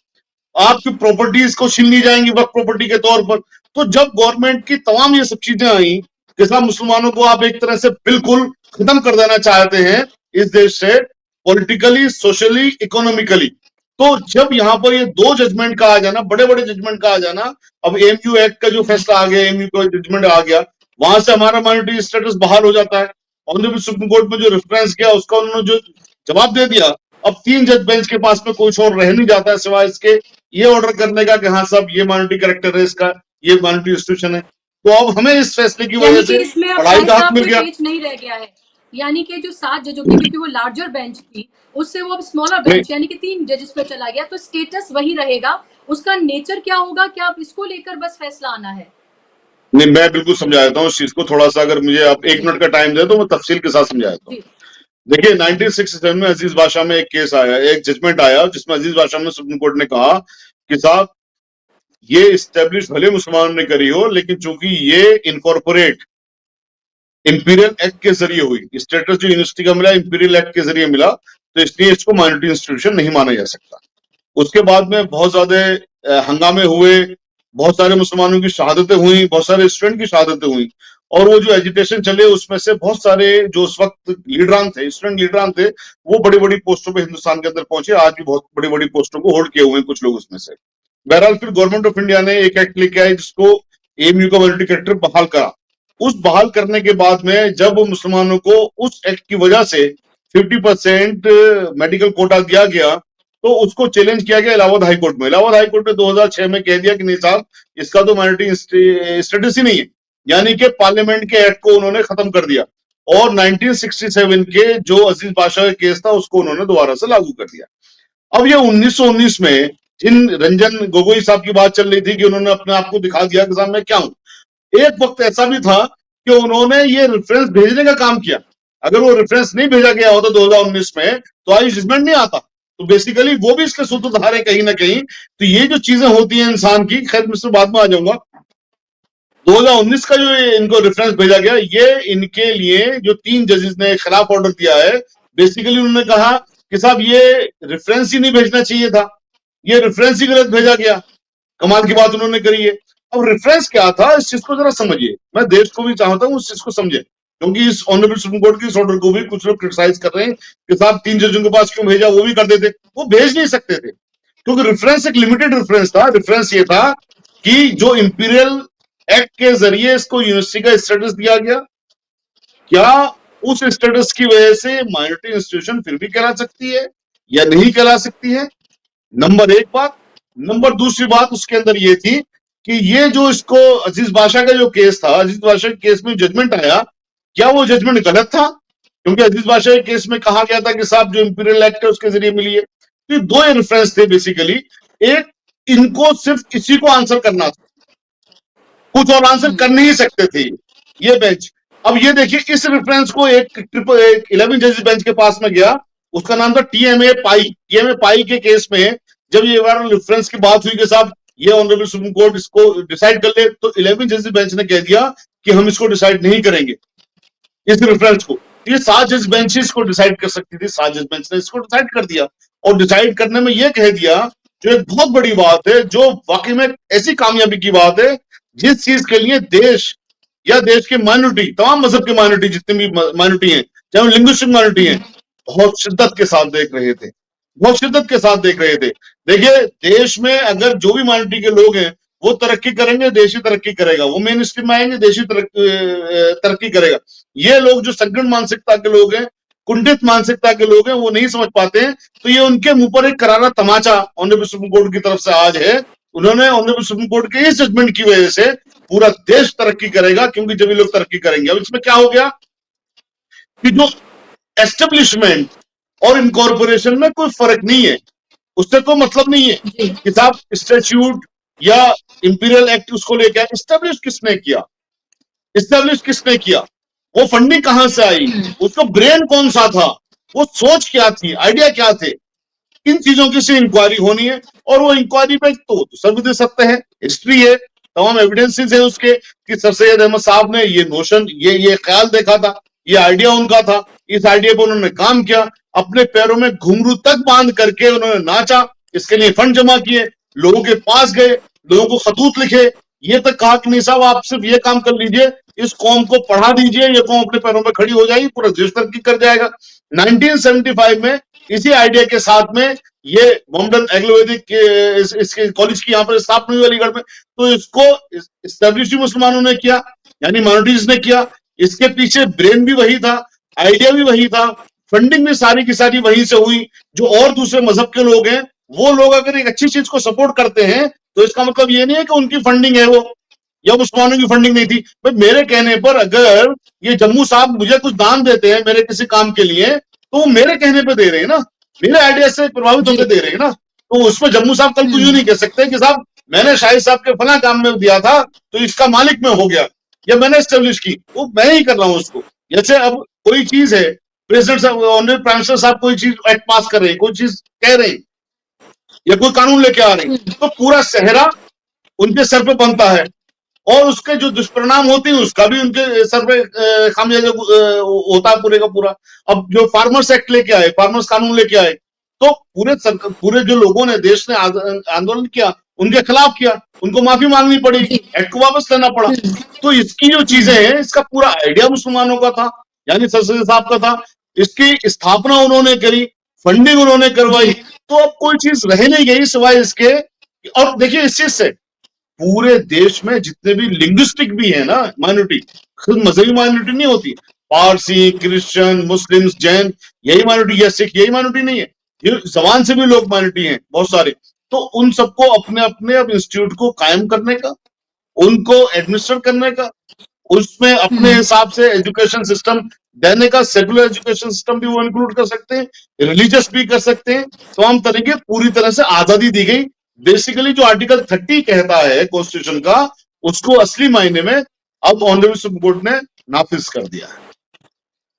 आपकी प्रॉपर्टीज को छीन ली जाएंगी वक्त प्रॉपर्टी के तौर पर। तो जब गवर्नमेंट की तमाम ये सब चीजें आई कि साहब मुसलमानों को आप एक तरह से बिल्कुल खत्म कर देना चाहते हैं इस देश से, पॉलिटिकली, सोशली, इकोनॉमिकली, तो जब यहाँ पर ये दो जजमेंट का आ जाना, बड़े बड़े जजमेंट का आ जाना, अब एमयू एक्ट का जो फैसला आ गया, एमयू का जजमेंट आ गया, वहां से हमारा माइनॉरिटी स्टेटस बहाल हो जाता है। ऑनरेबल सुप्रीम कोर्ट में जो रेफरेंस किया उसका उन्होंने जो जवाब दे दिया, अब 3 जज बेंच के पास में कुछ और रह नहीं जाता है सिवाय इसके ये ऑर्डर करने का कि हाँ साहब ये माइनॉरिटी कैरेक्टर है इसका, ये माइनॉरिटी इंस्टीट्यूशन है। तो अब हमें इस फैसले की वजह से पढ़ाई का हक मिल गया, नहीं रह गया है। यानी कि जो 7 जजों की, क्योंकि वो लार्जर बेंच थी, उससे वो अब स्मॉलर बेंच यानी कि 3 जजेस पे चला गया, तो स्टेटस वही रहेगा। उसका नेचर क्या होगा, क्या आप इसको लेकर बस फैसला आना है? नहीं, मैं बिल्कुल समझा देता हूँ इस चीज को, थोड़ा सा अगर मुझे आप 1 मिनट का टाइम दे तो मैं तफसील के साथ समझा देता हूँ। देखिए 1967 में अजीज बादशाह में एक केस आया, एक जजमेंट आया, जिसमें अजीज बादशाह में सुप्रीम कोर्ट ने कहा कि साहब ये इस्टेब्लिश भले मुसलमानों ने करी हो, लेकिन चूंकि ये इनकॉर्पोरेट इंपीरियल एक्ट के जरिए हुई, स्टेटस जो यूनिवर्सिटी का मिला इंपीरियल एक्ट के जरिए मिला, तो इसलिए इसको माइनॉरिटी इंस्टीट्यूशन नहीं माना जा सकता। उसके बाद में बहुत ज्यादा हंगामे हुए, बहुत सारे मुसलमानों की शहादतें हुई, बहुत सारे स्टूडेंट की शहादतें हुई, और वो जो एजिटेशन चले उसमें से बहुत सारे जो उस वक्त लीडरान थे, स्टूडेंट लीडरान थे, वो बड़ी बड़ी पोस्टों पे हिंदुस्तान के अंदर पहुंचे, आज भी बहुत बड़ी बड़ी पोस्टों को होल्ड किए हुए हैं कुछ लोग उसमें से। बहरहाल फिर गवर्नमेंट ऑफ इंडिया ने एक एक्ट लेके आया जिसको एएमयू का माइनॉरिटी कैरेक्टर बहाल करा। उस बहाल करने के बाद में जब मुसलमानों को उस एक्ट की वजह से 50% मेडिकल कोटा दिया गया, तो उसको चैलेंज किया गया इलाहाबाद हाई कोर्ट में। इलाहाबाद हाई कोर्ट ने 2006 में कह दिया कि नहीं साहब इसका तो माइनॉरिटी स्टेटस ही नहीं है, यानी कि पार्लियामेंट के एक्ट को उन्होंने खत्म कर दिया, और 1967 के जो अजीज बादशाह का केस था उसको उन्होंने दोबारा से लागू कर दिया। अब ये 1919 में जिन रंजन गोगोई साहब की बात चल रही थी कि उन्होंने अपने आप को दिखा दिया कि साहब मैं क्या हूं, एक वक्त ऐसा भी था कि उन्होंने ये रेफरेंस भेजने का काम किया। अगर वो रेफरेंस नहीं भेजा गया होता 2019 में तो आज जजमेंट नहीं आता। तो बेसिकली वो भी इसके सूत्रधार है कहीं ना कहीं। तो ये जो चीजें होती हैं इंसान की, खैर मैं इसमें बाद में आ जाऊंगा। 2019 का जो इनको रेफरेंस भेजा गया, ये इनके लिए जो 3 जजेस ने खिलाफ ऑर्डर दिया है, बेसिकली उन्होंने कहा कि साहब ये रेफरेंस ही नहीं भेजना चाहिए था, ये रेफरेंस ही गलत भेजा गया। कमाल की बात उन्होंने करी है। अब रेफरेंस क्या था इस चीज को जरा समझिए, मैं देश को भी चाहता हूं उस चीज को समझे। क्योंकि इस ऑनरेबल सुप्रीम कोर्ट की इस ऑर्डर को भी कुछ लोग क्रिटिसाइज कर रहे हैं कि साहब 3 जजों के पास क्यों भेजा, वो भी कर देते। वो भेज नहीं सकते थे क्योंकि रेफरेंस एक लिमिटेड रेफरेंस था। रेफरेंस ये था कि जो इंपीरियल एक्ट के जरिए इसको यूनिवर्सिटी का स्टेटस दिया गया, क्या उस स्टेटस की वजह से माइनॉरिटी इंस्टीट्यूशन फिर भी कहला सकती है या नहीं कहला सकती है, नंबर एक बात। नंबर दूसरी बात उसके अंदर ये थी कि ये जो इसको अजीज बादशाह का जो केस था, अजीज बादशाह के केस में जजमेंट आया, क्या वो जजमेंट गलत था? क्योंकि अजीज बादशाह के केस में कहा गया था कि साहब जो इंपीरियल एक्ट है उसके जरिए मिली है। तो दो रेफरेंस थे बेसिकली। एक, इनको सिर्फ इसी को आंसर करना था, कुछ और आंसर कर नहीं सकते थे ये बेंच। अब ये देखिए, इस रेफरेंस को एक 11 जजेस बेंच के पास में गया, उसका नाम था टीएमए पाई। टीएमए पाई के केस में जब ये रेफरेंस की बात हुई कि साहब ये ऑनरेबल सुप्रीम कोर्ट इसको डिसाइड कर ले, तो 11 जजेस बेंच ने कह दिया कि हम इसको डिसाइड नहीं करेंगे, इस रेफरेंस को। ये 7 जज बेंच इसको डिसाइड कर सकती थी, 7 जज बेंच ने इसको डिसाइड कर दिया। और डिसाइड करने में यह कह दिया, जो एक बहुत बड़ी बात है, जो वाकई में ऐसी कामयाबी की बात है, जिस चीज के लिए देश या देश के माइनॉरिटी, तमाम मजहब के माइनॉरिटी, जितनी भी माइनॉरिटी हैं, चाहे वो लिंग्विस्टिक माइनॉरिटी हैं, बहुत शिद्दत के साथ देख रहे थे, बहुत शिद्दत के साथ देख रहे थे। देखिए, देश में अगर जो भी माइनॉरिटी के लोग हैं वो तरक्की करेंगे, देश ही तरक्की करेगा। वो मेन स्ट्रीम में आएंगे, देश ही तरक्की करेगा। ये लोग जो संकीर्ण मानसिकता के लोग हैं, कुंठित मानसिकता के लोग हैं, वो नहीं समझ पाते हैं। तो ये उनके मुंह पर एक करारा तमाचा ऑनरेबल सुप्रीम कोर्ट की तरफ से आज है। उन्होंने ऑनरेबल सुप्रीम कोर्ट के इस जजमेंट की वजह से पूरा देश तरक्की करेगा, क्योंकि जब ये लोग तरक्की करेंगे। अब इसमें क्या हो गया कि जो एस्टेब्लिशमेंट और इनकॉर्पोरेशन में कोई फर्क नहीं है, उससे कोई मतलब नहीं है कि साहब स्टैट्यूट या इंपीरियल एक्ट उसको लेकर एस्टेब्लिश किसने किया, एस्टेब्लिश किसने किया, वो फंडिंग कहां से आई, उसका ब्रेन कौन सा था, वो सोच क्या थी, आइडिया क्या थे, इन चीजों की से इंक्वायरी होनी है। और वो इंक्वायरी पे तो सर्वविदित सत्य है, हिस्ट्री है, तमाम एविडेंसेस है उसके कि सर सैयद अहमद साहब ने ये नोशन, ये ख्याल देखा था, ये आइडिया उनका था, इस आइडिया पर उन्होंने काम किया, अपने पैरों में घुंघरू तक बांध करके उन्होंने नाचा, इसके लिए फंड जमा किए, लोगों के पास गए, लोगों को खतूत लिखे, ये तक कहा कि नहीं साहब आप सिर्फ ये काम कर लीजिए, इस कौम को पढ़ा दीजिए, ये कौम अपने पैरों पर खड़ी हो जाएगी, पूरा देश तरक्की कर जाएगा। 1975 में इसी आइडिया के साथ में ये मोहम्मदन एंग्लो वैदिक इसके कॉलेज की यहाँ पर स्थापना हुई अलीगढ़ में। तो इसको एस्टेब्लिश मुसलमानों ने किया, यानी माइनॉरिटीज ने किया। इसके पीछे ब्रेन भी वही था, आइडिया भी वही था, फंडिंग भी सारी की सारी वहीं से हुई। जो और दूसरे मजहब के लोग हैं, वो लोग अगर एक अच्छी चीज को सपोर्ट करते हैं तो इसका मतलब ये नहीं है कि उनकी फंडिंग है वो, या मुसलमानों की फंडिंग नहीं थी। भाई मेरे कहने पर अगर ये जम्मू साहब मुझे कुछ दान देते हैं मेरे किसी काम के लिए, तो वो मेरे कहने पे दे रहे हैं ना, मेरे आइडिया से प्रभावित होकर दे रहे हैं ना। तो उसमें जम्मू साहब कल कुछ नहीं कह सकते कि साहब मैंने शाहिद साहब के फला काम में दिया था तो इसका मालिक मैं हो गया, या मैंने एस्टेब्लिश की, वो मैं ही कर रहा हूं उसको। जैसे अब कोई चीज है, प्रेसिडेंट साहब, ऑनरेबल प्राइम मिनिस्टर साहब कोई चीज एक्ट पास कर रहे हैं, कोई चीज कह रहे हैं या कोई कानून लेके आ रहे हैं, तो पूरा सेहरा उनके सर पे बनता है, और उसके जो दुष्परिणाम होते हैं उसका भी उनके सर पे खामियाजा होता है पूरे का पूरा। अब जो फार्मर्स एक्ट लेके आए, फार्मर्स कानून लेके आए, तो पूरे जो लोगों ने, देश ने आंदोलन किया, उनके खिलाफ किया, उनको माफी मांगनी पड़ी, एक्ट को वापस लेना पड़ा। तो इसकी जो चीजें हैं, इसका पूरा आइडिया मुसलमानों का था, यानी सर सैयद साहब का था। इसकी स्थापना उन्होंने करी, फंडिंग उन्होंने करवाई, तो अब कोई चीज रह नहीं गई सिवाय इसके। और देखिए, इस चीज से पूरे देश में जितने भी लिंग्विस्टिक भी है ना माइनॉरिटी, खुद मजहबी माइनॉरिटी नहीं होती, पारसी, क्रिश्चियन, मुस्लिम्स, जैन, यही माइनॉरिटी, या सिख, यही माइनॉरिटी नहीं है, ये जबान से भी लोग माइनॉरिटी हैं बहुत सारे। तो उन सबको अपने अपने अब इंस्टीट्यूट को कायम करने का, उनको एडमिनिस्टर करने का, उसमें अपने हिसाब से एजुकेशन सिस्टम देने का, सेकुलर एजुकेशन सिस्टम भी वो इंक्लूड कर सकते हैं, रिलीजियस भी कर सकते हैं, तमाम तरीके पूरी तरह से आजादी दी गई। बेसिकली जो आर्टिकल 30 कहता है कॉन्स्टिट्यूशन का, उसको असली मायने में अब ऑनरेबल सुप्रीम कोर्ट ने नाफिज कर दिया है।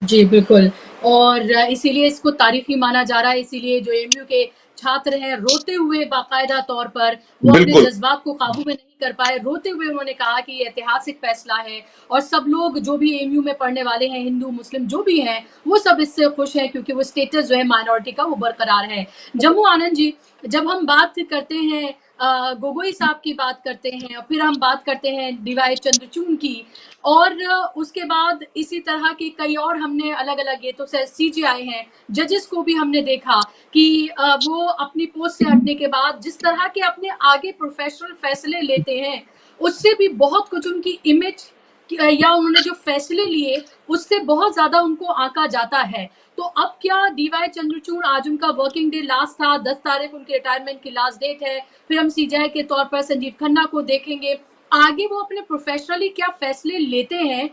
जी बिल्कुल, और इसीलिए इसको तारीखी माना जा रहा है। इसीलिए जो एमयू के छात्र हैं, रोते हुए बाकायदा तौर पर वो अपने जज्बात को काबू में नहीं कर पाए, रोते हुए उन्होंने कहा कि ये ऐतिहासिक फैसला है, और सब लोग जो भी एमयू में पढ़ने वाले हैं, हिंदू मुस्लिम जो भी हैं, वो सब इससे खुश हैं, क्योंकि वो स्टेटस जो है माइनॉरिटी का वो बरकरार है। जम्मू आनंद जी, जब हम बात करते हैं गोगोई साहब की बात करते हैं, और फिर हम बात करते हैं डीवाई चंद्रचूड़ की, और उसके बाद इसी तरह के कई और हमने अलग अलग, ये तो सीजीआई हैं, जजेस को भी हमने देखा कि वो अपनी पोस्ट से हटने के बाद जिस तरह के अपने आगे प्रोफेशनल फैसले लेते हैं, उससे भी बहुत कुछ उनकी इमेज या उन्होंने जो फैसले लिए उससे बहुत ज्यादा उनको आंका जाता है। तो अब क्या डीवाई चंद्रचूड़, आज उनका वर्किंग डे लास्ट था, 10 तारीख उनके रिटायरमेंट की लास्ट डेट है, फिर हम सीजीआई के तौर पर संजीव खन्ना को देखेंगे, आगे वो अपने प्रोफेशनली क्या फैसले लेते हैं,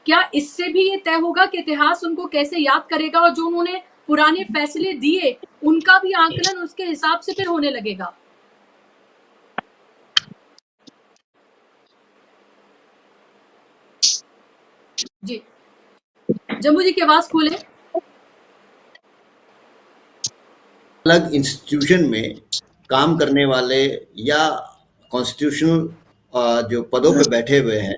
क्या इससे भी ये तय होगा कि इतिहास उनको कैसे याद करेगा, और जो उन्होंने पुराने फैसले दिए उनका भी आंकलन उसके हिसाब से फिर होने लगेगा। जी जम्मू जी की आवाज खोले। अलग इंस्टीट्यूशन में काम करने वाले या कॉन्स्टिट्यूशनल जो पदों पे बैठे हुए हैं,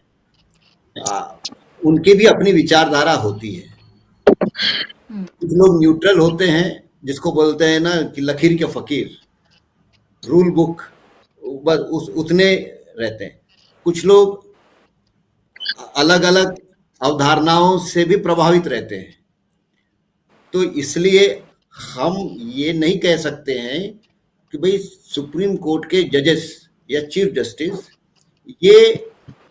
उनकी भी अपनी विचारधारा होती है। कुछ लोग न्यूट्रल होते हैं, जिसको बोलते हैं ना कि लकीर के फकीर, रूल बुक बस उतने रहते हैं। कुछ लोग अलग अलग अवधारणाओं से भी प्रभावित रहते हैं। तो इसलिए हम ये नहीं कह सकते हैं कि भाई सुप्रीम कोर्ट के जजेस या चीफ जस्टिस ये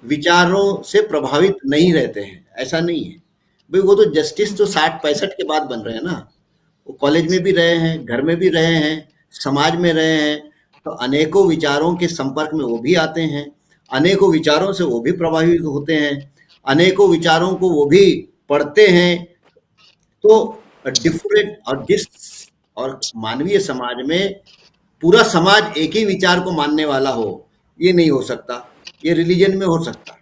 विचारों से प्रभावित नहीं रहते हैं, ऐसा नहीं है भाई। वो तो जस्टिस तो 60-65 के बाद बन रहे हैं ना, वो कॉलेज में भी रहे हैं, घर में भी रहे हैं, समाज में रहे हैं, तो अनेकों विचारों के संपर्क में वो भी आते हैं, अनेकों विचारों से वो भी प्रभावित होते हैं, अनेकों विचारों को वो भी पढ़ते हैं। तो डिफरेंट और मानवीय समाज में पूरा समाज एक ही विचार को मानने वाला हो, ये नहीं हो सकता। ये रिलीजन में हो सकता है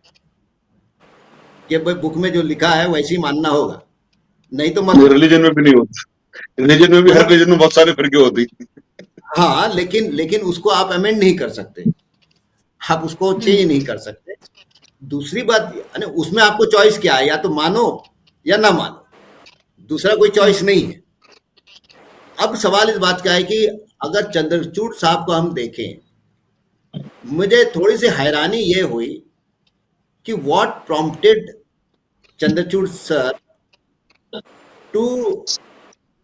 कि भाई बुक में जो लिखा है वैसे ही मानना होगा, नहीं तो मतलब रिलीजन में भी नहीं होता। रिलीजन में भी, हर रिलीजन में बहुत सारे फिरके होती। हाँ, लेकिन उसको आप अमेंड नहीं कर सकते, आप उसको चेंज नहीं कर सकते। दूसरी बात, उसमें आपको चॉइस क्या है, या तो मानो या ना मानो, दूसरा कोई चॉइस नहीं है। अब सवाल इस बात का है कि अगर चंद्रचूड़ साहब को हम देखें, मुझे थोड़ी सी हैरानी ये हुई कि what prompted Chandrachud sir to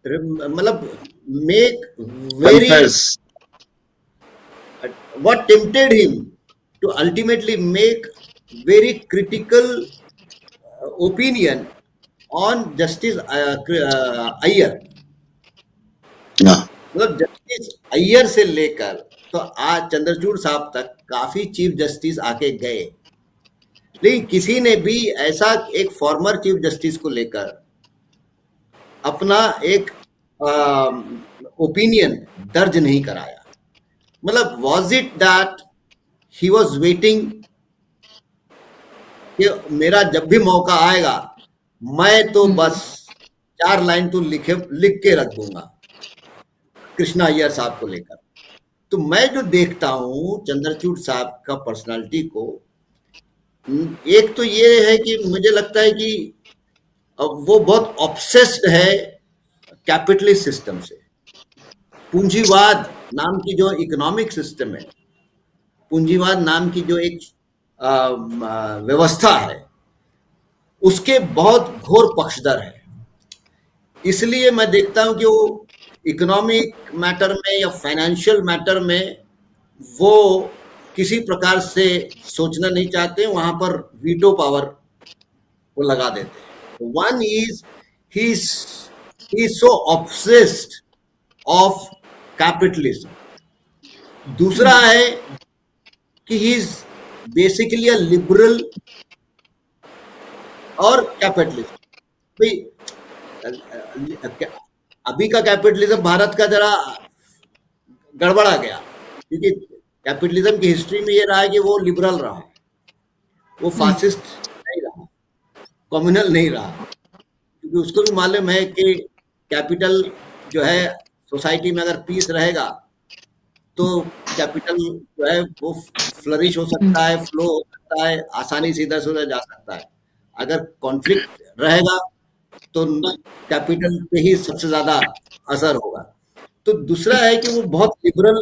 मतलब make very, what tempted him to ultimately make very critical opinion on Justice Iyer। मतलब जस्टिस अय्यर से लेकर तो आज चंद्रचूड़ साहब तक काफी चीफ जस्टिस आके गए, लेकिन किसी ने भी ऐसा एक फॉर्मर चीफ जस्टिस को लेकर अपना एक ओपिनियन दर्ज नहीं कराया। मतलब was it that he was waiting कि मेरा जब भी मौका आएगा मैं तो बस 4 लाइन तो लिख के रख दूंगा कृष्णा अय्यर साहब को लेकर। तो मैं जो देखता हूं चंद्रचूड़ साहब का पर्सनालिटी को, एक तो ये है कि मुझे लगता है कि वो बहुत ऑब्सेस्ड है कैपिटलिस्ट सिस्टम से। पूंजीवाद नाम की जो इकोनॉमिक सिस्टम है, पूंजीवाद नाम की जो एक व्यवस्था है, उसके बहुत घोर पक्षधर है। इसलिए मैं देखता हूं कि वो इकोनॉमिक मैटर में या फाइनेंशियल मैटर में वो किसी प्रकार से सोचना नहीं चाहते, वहां पर वीटो पावर वो लगा देते हैं। One is he is so obsessed of capitalism. दूसरा है कि he is basically a liberal और कैपिटलिज्म। भाई अभी का कैपिटलिज्म भारत का जरा गड़बड़ा गया, क्योंकि कैपिटलिज्म की हिस्ट्री में ये रहा है कि वो लिबरल रहा, वो फासिस्ट नहीं रहा, कम्युनल नहीं रहा, क्योंकि उसको भी मालूम है कि कैपिटल जो है सोसाइटी में अगर पीस रहेगा तो कैपिटल जो है वो फ्लरिश हो सकता है, फ्लो हो सकता है, आसानी से इधर से उधर जा सकता है। अगर कॉन्फ्लिक्ट रहेगा तो कैपिटल पे ही सबसे ज्यादा असर होगा। तो दूसरा है कि वो बहुत लिबरल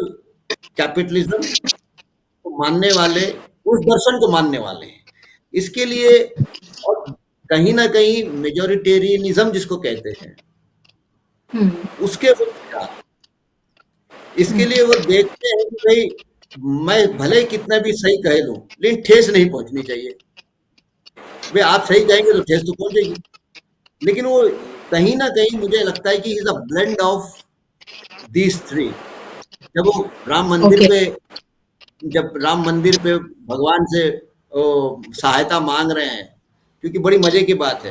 कैपिटलिज्म को मानने वाले, उस दर्शन को मानने वाले हैं। इसके लिए और कहीं ना कहीं मेजोरिटेरियनिज्म जिसको कहते हैं, उसके वो खिलाफ, इसके लिए वो देखते हैं कि भाई मैं भले कितना भी सही कह लूं, लेकिन ठेस नहीं पहुंचनी चाहिए। भाई आप सही कहेंगे तो ठेस तो पहुंचेगी, लेकिन वो कहीं ना कहीं मुझे लगता है कि is a blend of these three. जब वो जब राम मंदिर पे भगवान से सहायता मांग रहे हैं, क्योंकि बड़ी मजे की बात है,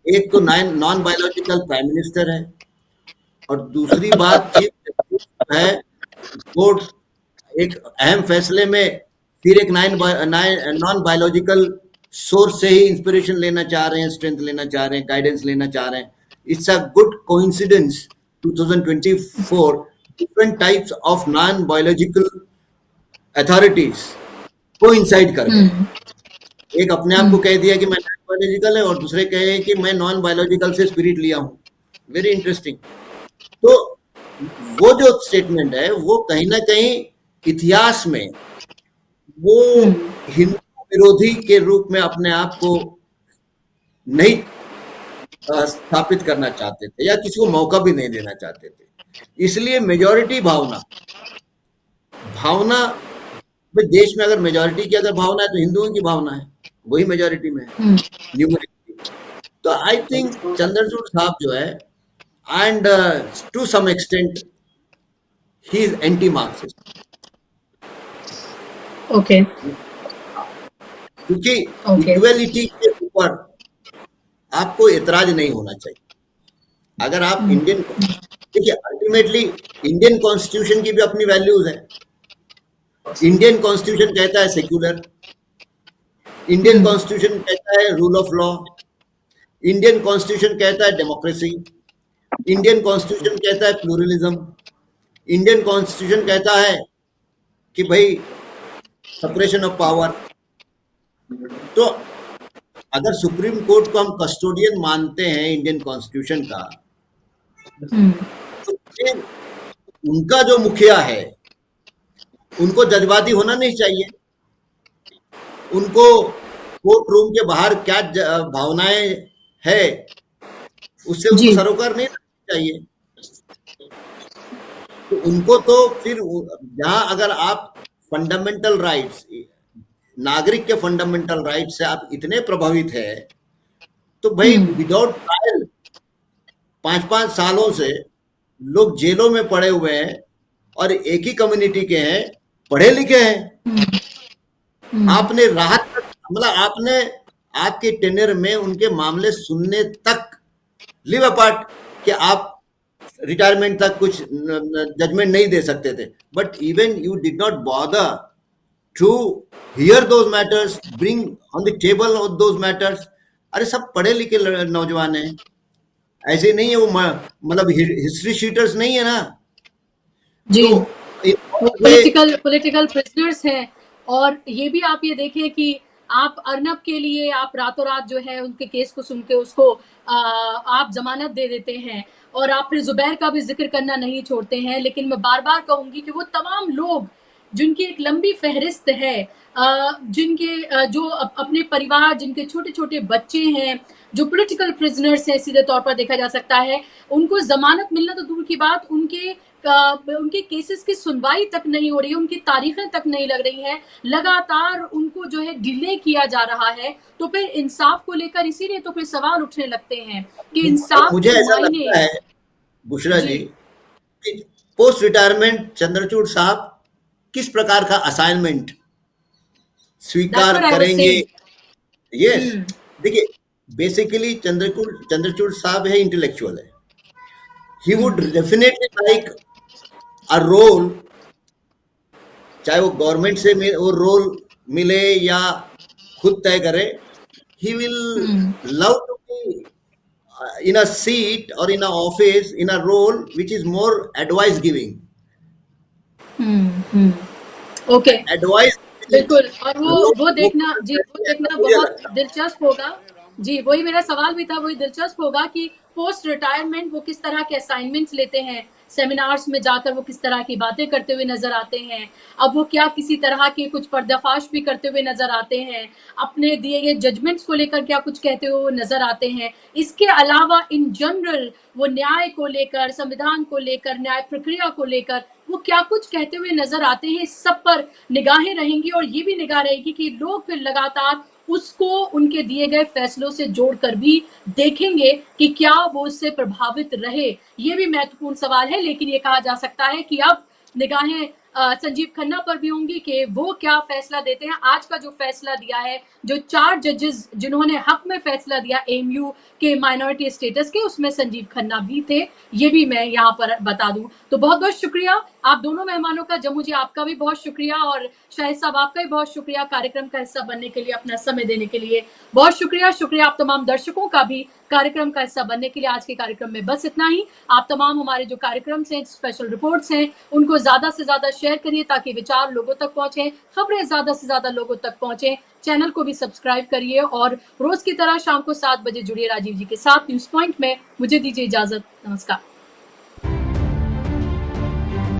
एक तो नॉन बायोलॉजिकल प्राइम मिनिस्टर है, और दूसरी बात चीफ है, कोर्ट एक अहम फैसले में फिर एक नॉन बायोलॉजिकल सोर्स से ही इंस्पिरेशन लेना चाह रहे हैं, स्ट्रेंथ लेना चाह रहे हैं, गाइडेंस लेना चाह रहे हैं। It's a good coincidence 2024 different types of non biological authorities coincide कर गए। एक अपने आप को कह दिया कि मैं नॉन बायोलॉजिकल है, और दूसरे कहे कि मैं नॉन बायोलॉजिकल से स्पिरिट लिया हूं। Very interesting. तो वो जो स्टेटमेंट है वो कहीं ना कहीं इतिहास में वो हिंदू विरोधी के रूप में अपने आप को नहीं स्थापित करना चाहते थे, या किसी को मौका भी नहीं देना चाहते थे। इसलिए मेजॉरिटी भावना में, देश में अगर मेजॉरिटी की अगर भावना है तो हिंदुओं की भावना है, वही मेजॉरिटी में है न्यूमरिकली। तो आई थिंक चंद्रचूड़ साहब जो है, and to some extent he is anti Marxist. Okay, क्योंकि इक्वलिटी के ऊपर आपको एतराज नहीं होना चाहिए। अगर आप इंडियन, देखिए अल्टीमेटली इंडियन कॉन्स्टिट्यूशन की भी अपनी वैल्यूज है। इंडियन कॉन्स्टिट्यूशन कहता है सेक्युलर, इंडियन कॉन्स्टिट्यूशन कहता है rule of law, Indian constitution कहता है डेमोक्रेसी, इंडियन कॉन्स्टिट्यूशन कहता है प्लूरलिज्म, इंडियन कॉन्स्टिट्यूशन कहता है कि भाई सेपरेशन ऑफ पावर। तो अगर सुप्रीम कोर्ट को हम कस्टोडियन मानते हैं इंडियन कॉन्स्टिट्यूशन का, तो उनका जो मुखिया है उनको जज्बाती होना नहीं चाहिए। उनको कोर्ट रूम के बाहर क्या भावनाएं है उससे उनको सरोकार नहीं रखना चाहिए। तो उनको तो फिर जहां अगर आप फंडामेंटल राइट्स, नागरिक के फंडामेंटल राइट से आप इतने प्रभावित है, तो भाई विदाउट ट्रायल 5-5 सालों से लोग जेलों में पड़े हुए हैं, और एक ही कम्युनिटी के हैं, पढ़े लिखे हैं। आपने राहत, मतलब आपने आपके टेन्योर में उनके मामले सुनने तक, लिव अपार्ट कि आप रिटायरमेंट तक कुछ जजमेंट नहीं दे सकते थे, but even you did not bother to hear those matters, bring on the table of those matters. अरे सब पढ़े लिखे नौजवान हैं, ऐसे नहीं है वो, मतलब हिस्ट्री शीटर्स नहीं है ना जी। तो पॉलिटिकल प्रिजनर्स हैं। और ये भी आप ये देखें कि आप अर्नब के लिए आप रातों रात जो है उनके केस को सुन के उसको आप जमानत दे देते हैं, और आप फिर जुबैर का भी जिक्र करना नहीं छोड़ते हैं। लेकिन मैं बार बार कहूंगी कि वो तमाम लोग जिनकी एक लंबी फहरिस्त है, जिनके जो अपने परिवार, जिनके छोटे छोटे बच्चे हैं, जो पॉलिटिकल प्रिजनर्स हैं सीधे तौर पर देखा जा सकता है, उनको जमानत मिलना तो दूर की बात, उनके केसेस की सुनवाई तक नहीं हो रही है, उनकी तारीखें तक नहीं लग रही हैं, लगातार उनको जो है डिले किया जा रहा है। तो फिर इंसाफ को लेकर इसीलिए तो फिर सवाल उठने लगते हैं कि इंसाफ मुझे ऐसा लगता है बुशरा जी कि पोस्ट रिटायरमेंट चंद्रचूड़ साहब किस प्रकार का असाइनमेंट स्वीकार करेंगे। यस, देखिए बेसिकली चंद्रचूड़ साहब है, इंटेलेक्चुअल है। He would definitely like a role, चाहे वो गवर्नमेंट से वो रोल मिले या खुद तय करे। He will love to be in a seat or in a office in a role which is more advice giving. Okay, advice बिल्कुल। और वो देखना जी, वो देखना बहुत दिलचस्प होगा जी। वही मेरा सवाल भी था, वही दिलचस्प होगा कि पोस्ट रिटायरमेंट वो किस तरह के असाइनमेंट्स लेते हैं, सेमिनार्स में जाकर वो किस तरह की बातें करते हुए नजर आते हैं, अब वो क्या किसी तरह के कुछ पर्दाफाश भी करते हुए नजर आते हैं, अपने दिए गए जजमेंट्स को लेकर क्या कुछ कहते हुए नजर आते हैं। इसके अलावा इन जनरल वो न्याय को लेकर, संविधान को लेकर, न्याय प्रक्रिया को लेकर वो क्या कुछ कहते हुए नजर आते हैं, इस सब पर निगाहें रहेंगी। और ये भी निगाह रहेगी कि लोग फिर लगातार उसको उनके दिए गए फैसलों से जोड़कर भी देखेंगे कि क्या वो उससे प्रभावित रहे। ये भी महत्वपूर्ण सवाल है, लेकिन ये कहा जा सकता है कि अब निगाहें संजीव खन्ना पर भी होंगी कि वो क्या फैसला देते हैं। आज का जो फैसला दिया है, जो 4 जजेस जिन्होंने हक में फैसला दिया एएमयू के माइनॉरिटी स्टेटस के, उसमें संजीव खन्ना भी थे, ये भी मैं यहाँ पर बता दूं। तो बहुत बहुत शुक्रिया आप दोनों मेहमानों का। जम्मू जी आपका भी बहुत शुक्रिया, और शाहिद साहब आपका भी बहुत शुक्रिया कार्यक्रम का हिस्सा बनने के लिए, अपना समय देने के लिए बहुत शुक्रिया। शुक्रिया आप तमाम दर्शकों का भी कार्यक्रम का हिस्सा बनने के लिए। आज के कार्यक्रम में बस इतना ही। आप तमाम हमारे जो कार्यक्रम हैं, स्पेशल रिपोर्ट्स हैं, उनको ज्यादा से ज्यादा शेयर करिए ताकि विचार लोगों तक पहुंचे, खबरें ज्यादा से ज्यादा लोगों तक पहुंचे। चैनल को भी सब्सक्राइब करिए और रोज की तरह शाम को 7 बजे जुड़िए राजीव जी के साथ न्यूज पॉइंट में। मुझे दीजिए इजाजत, नमस्कार।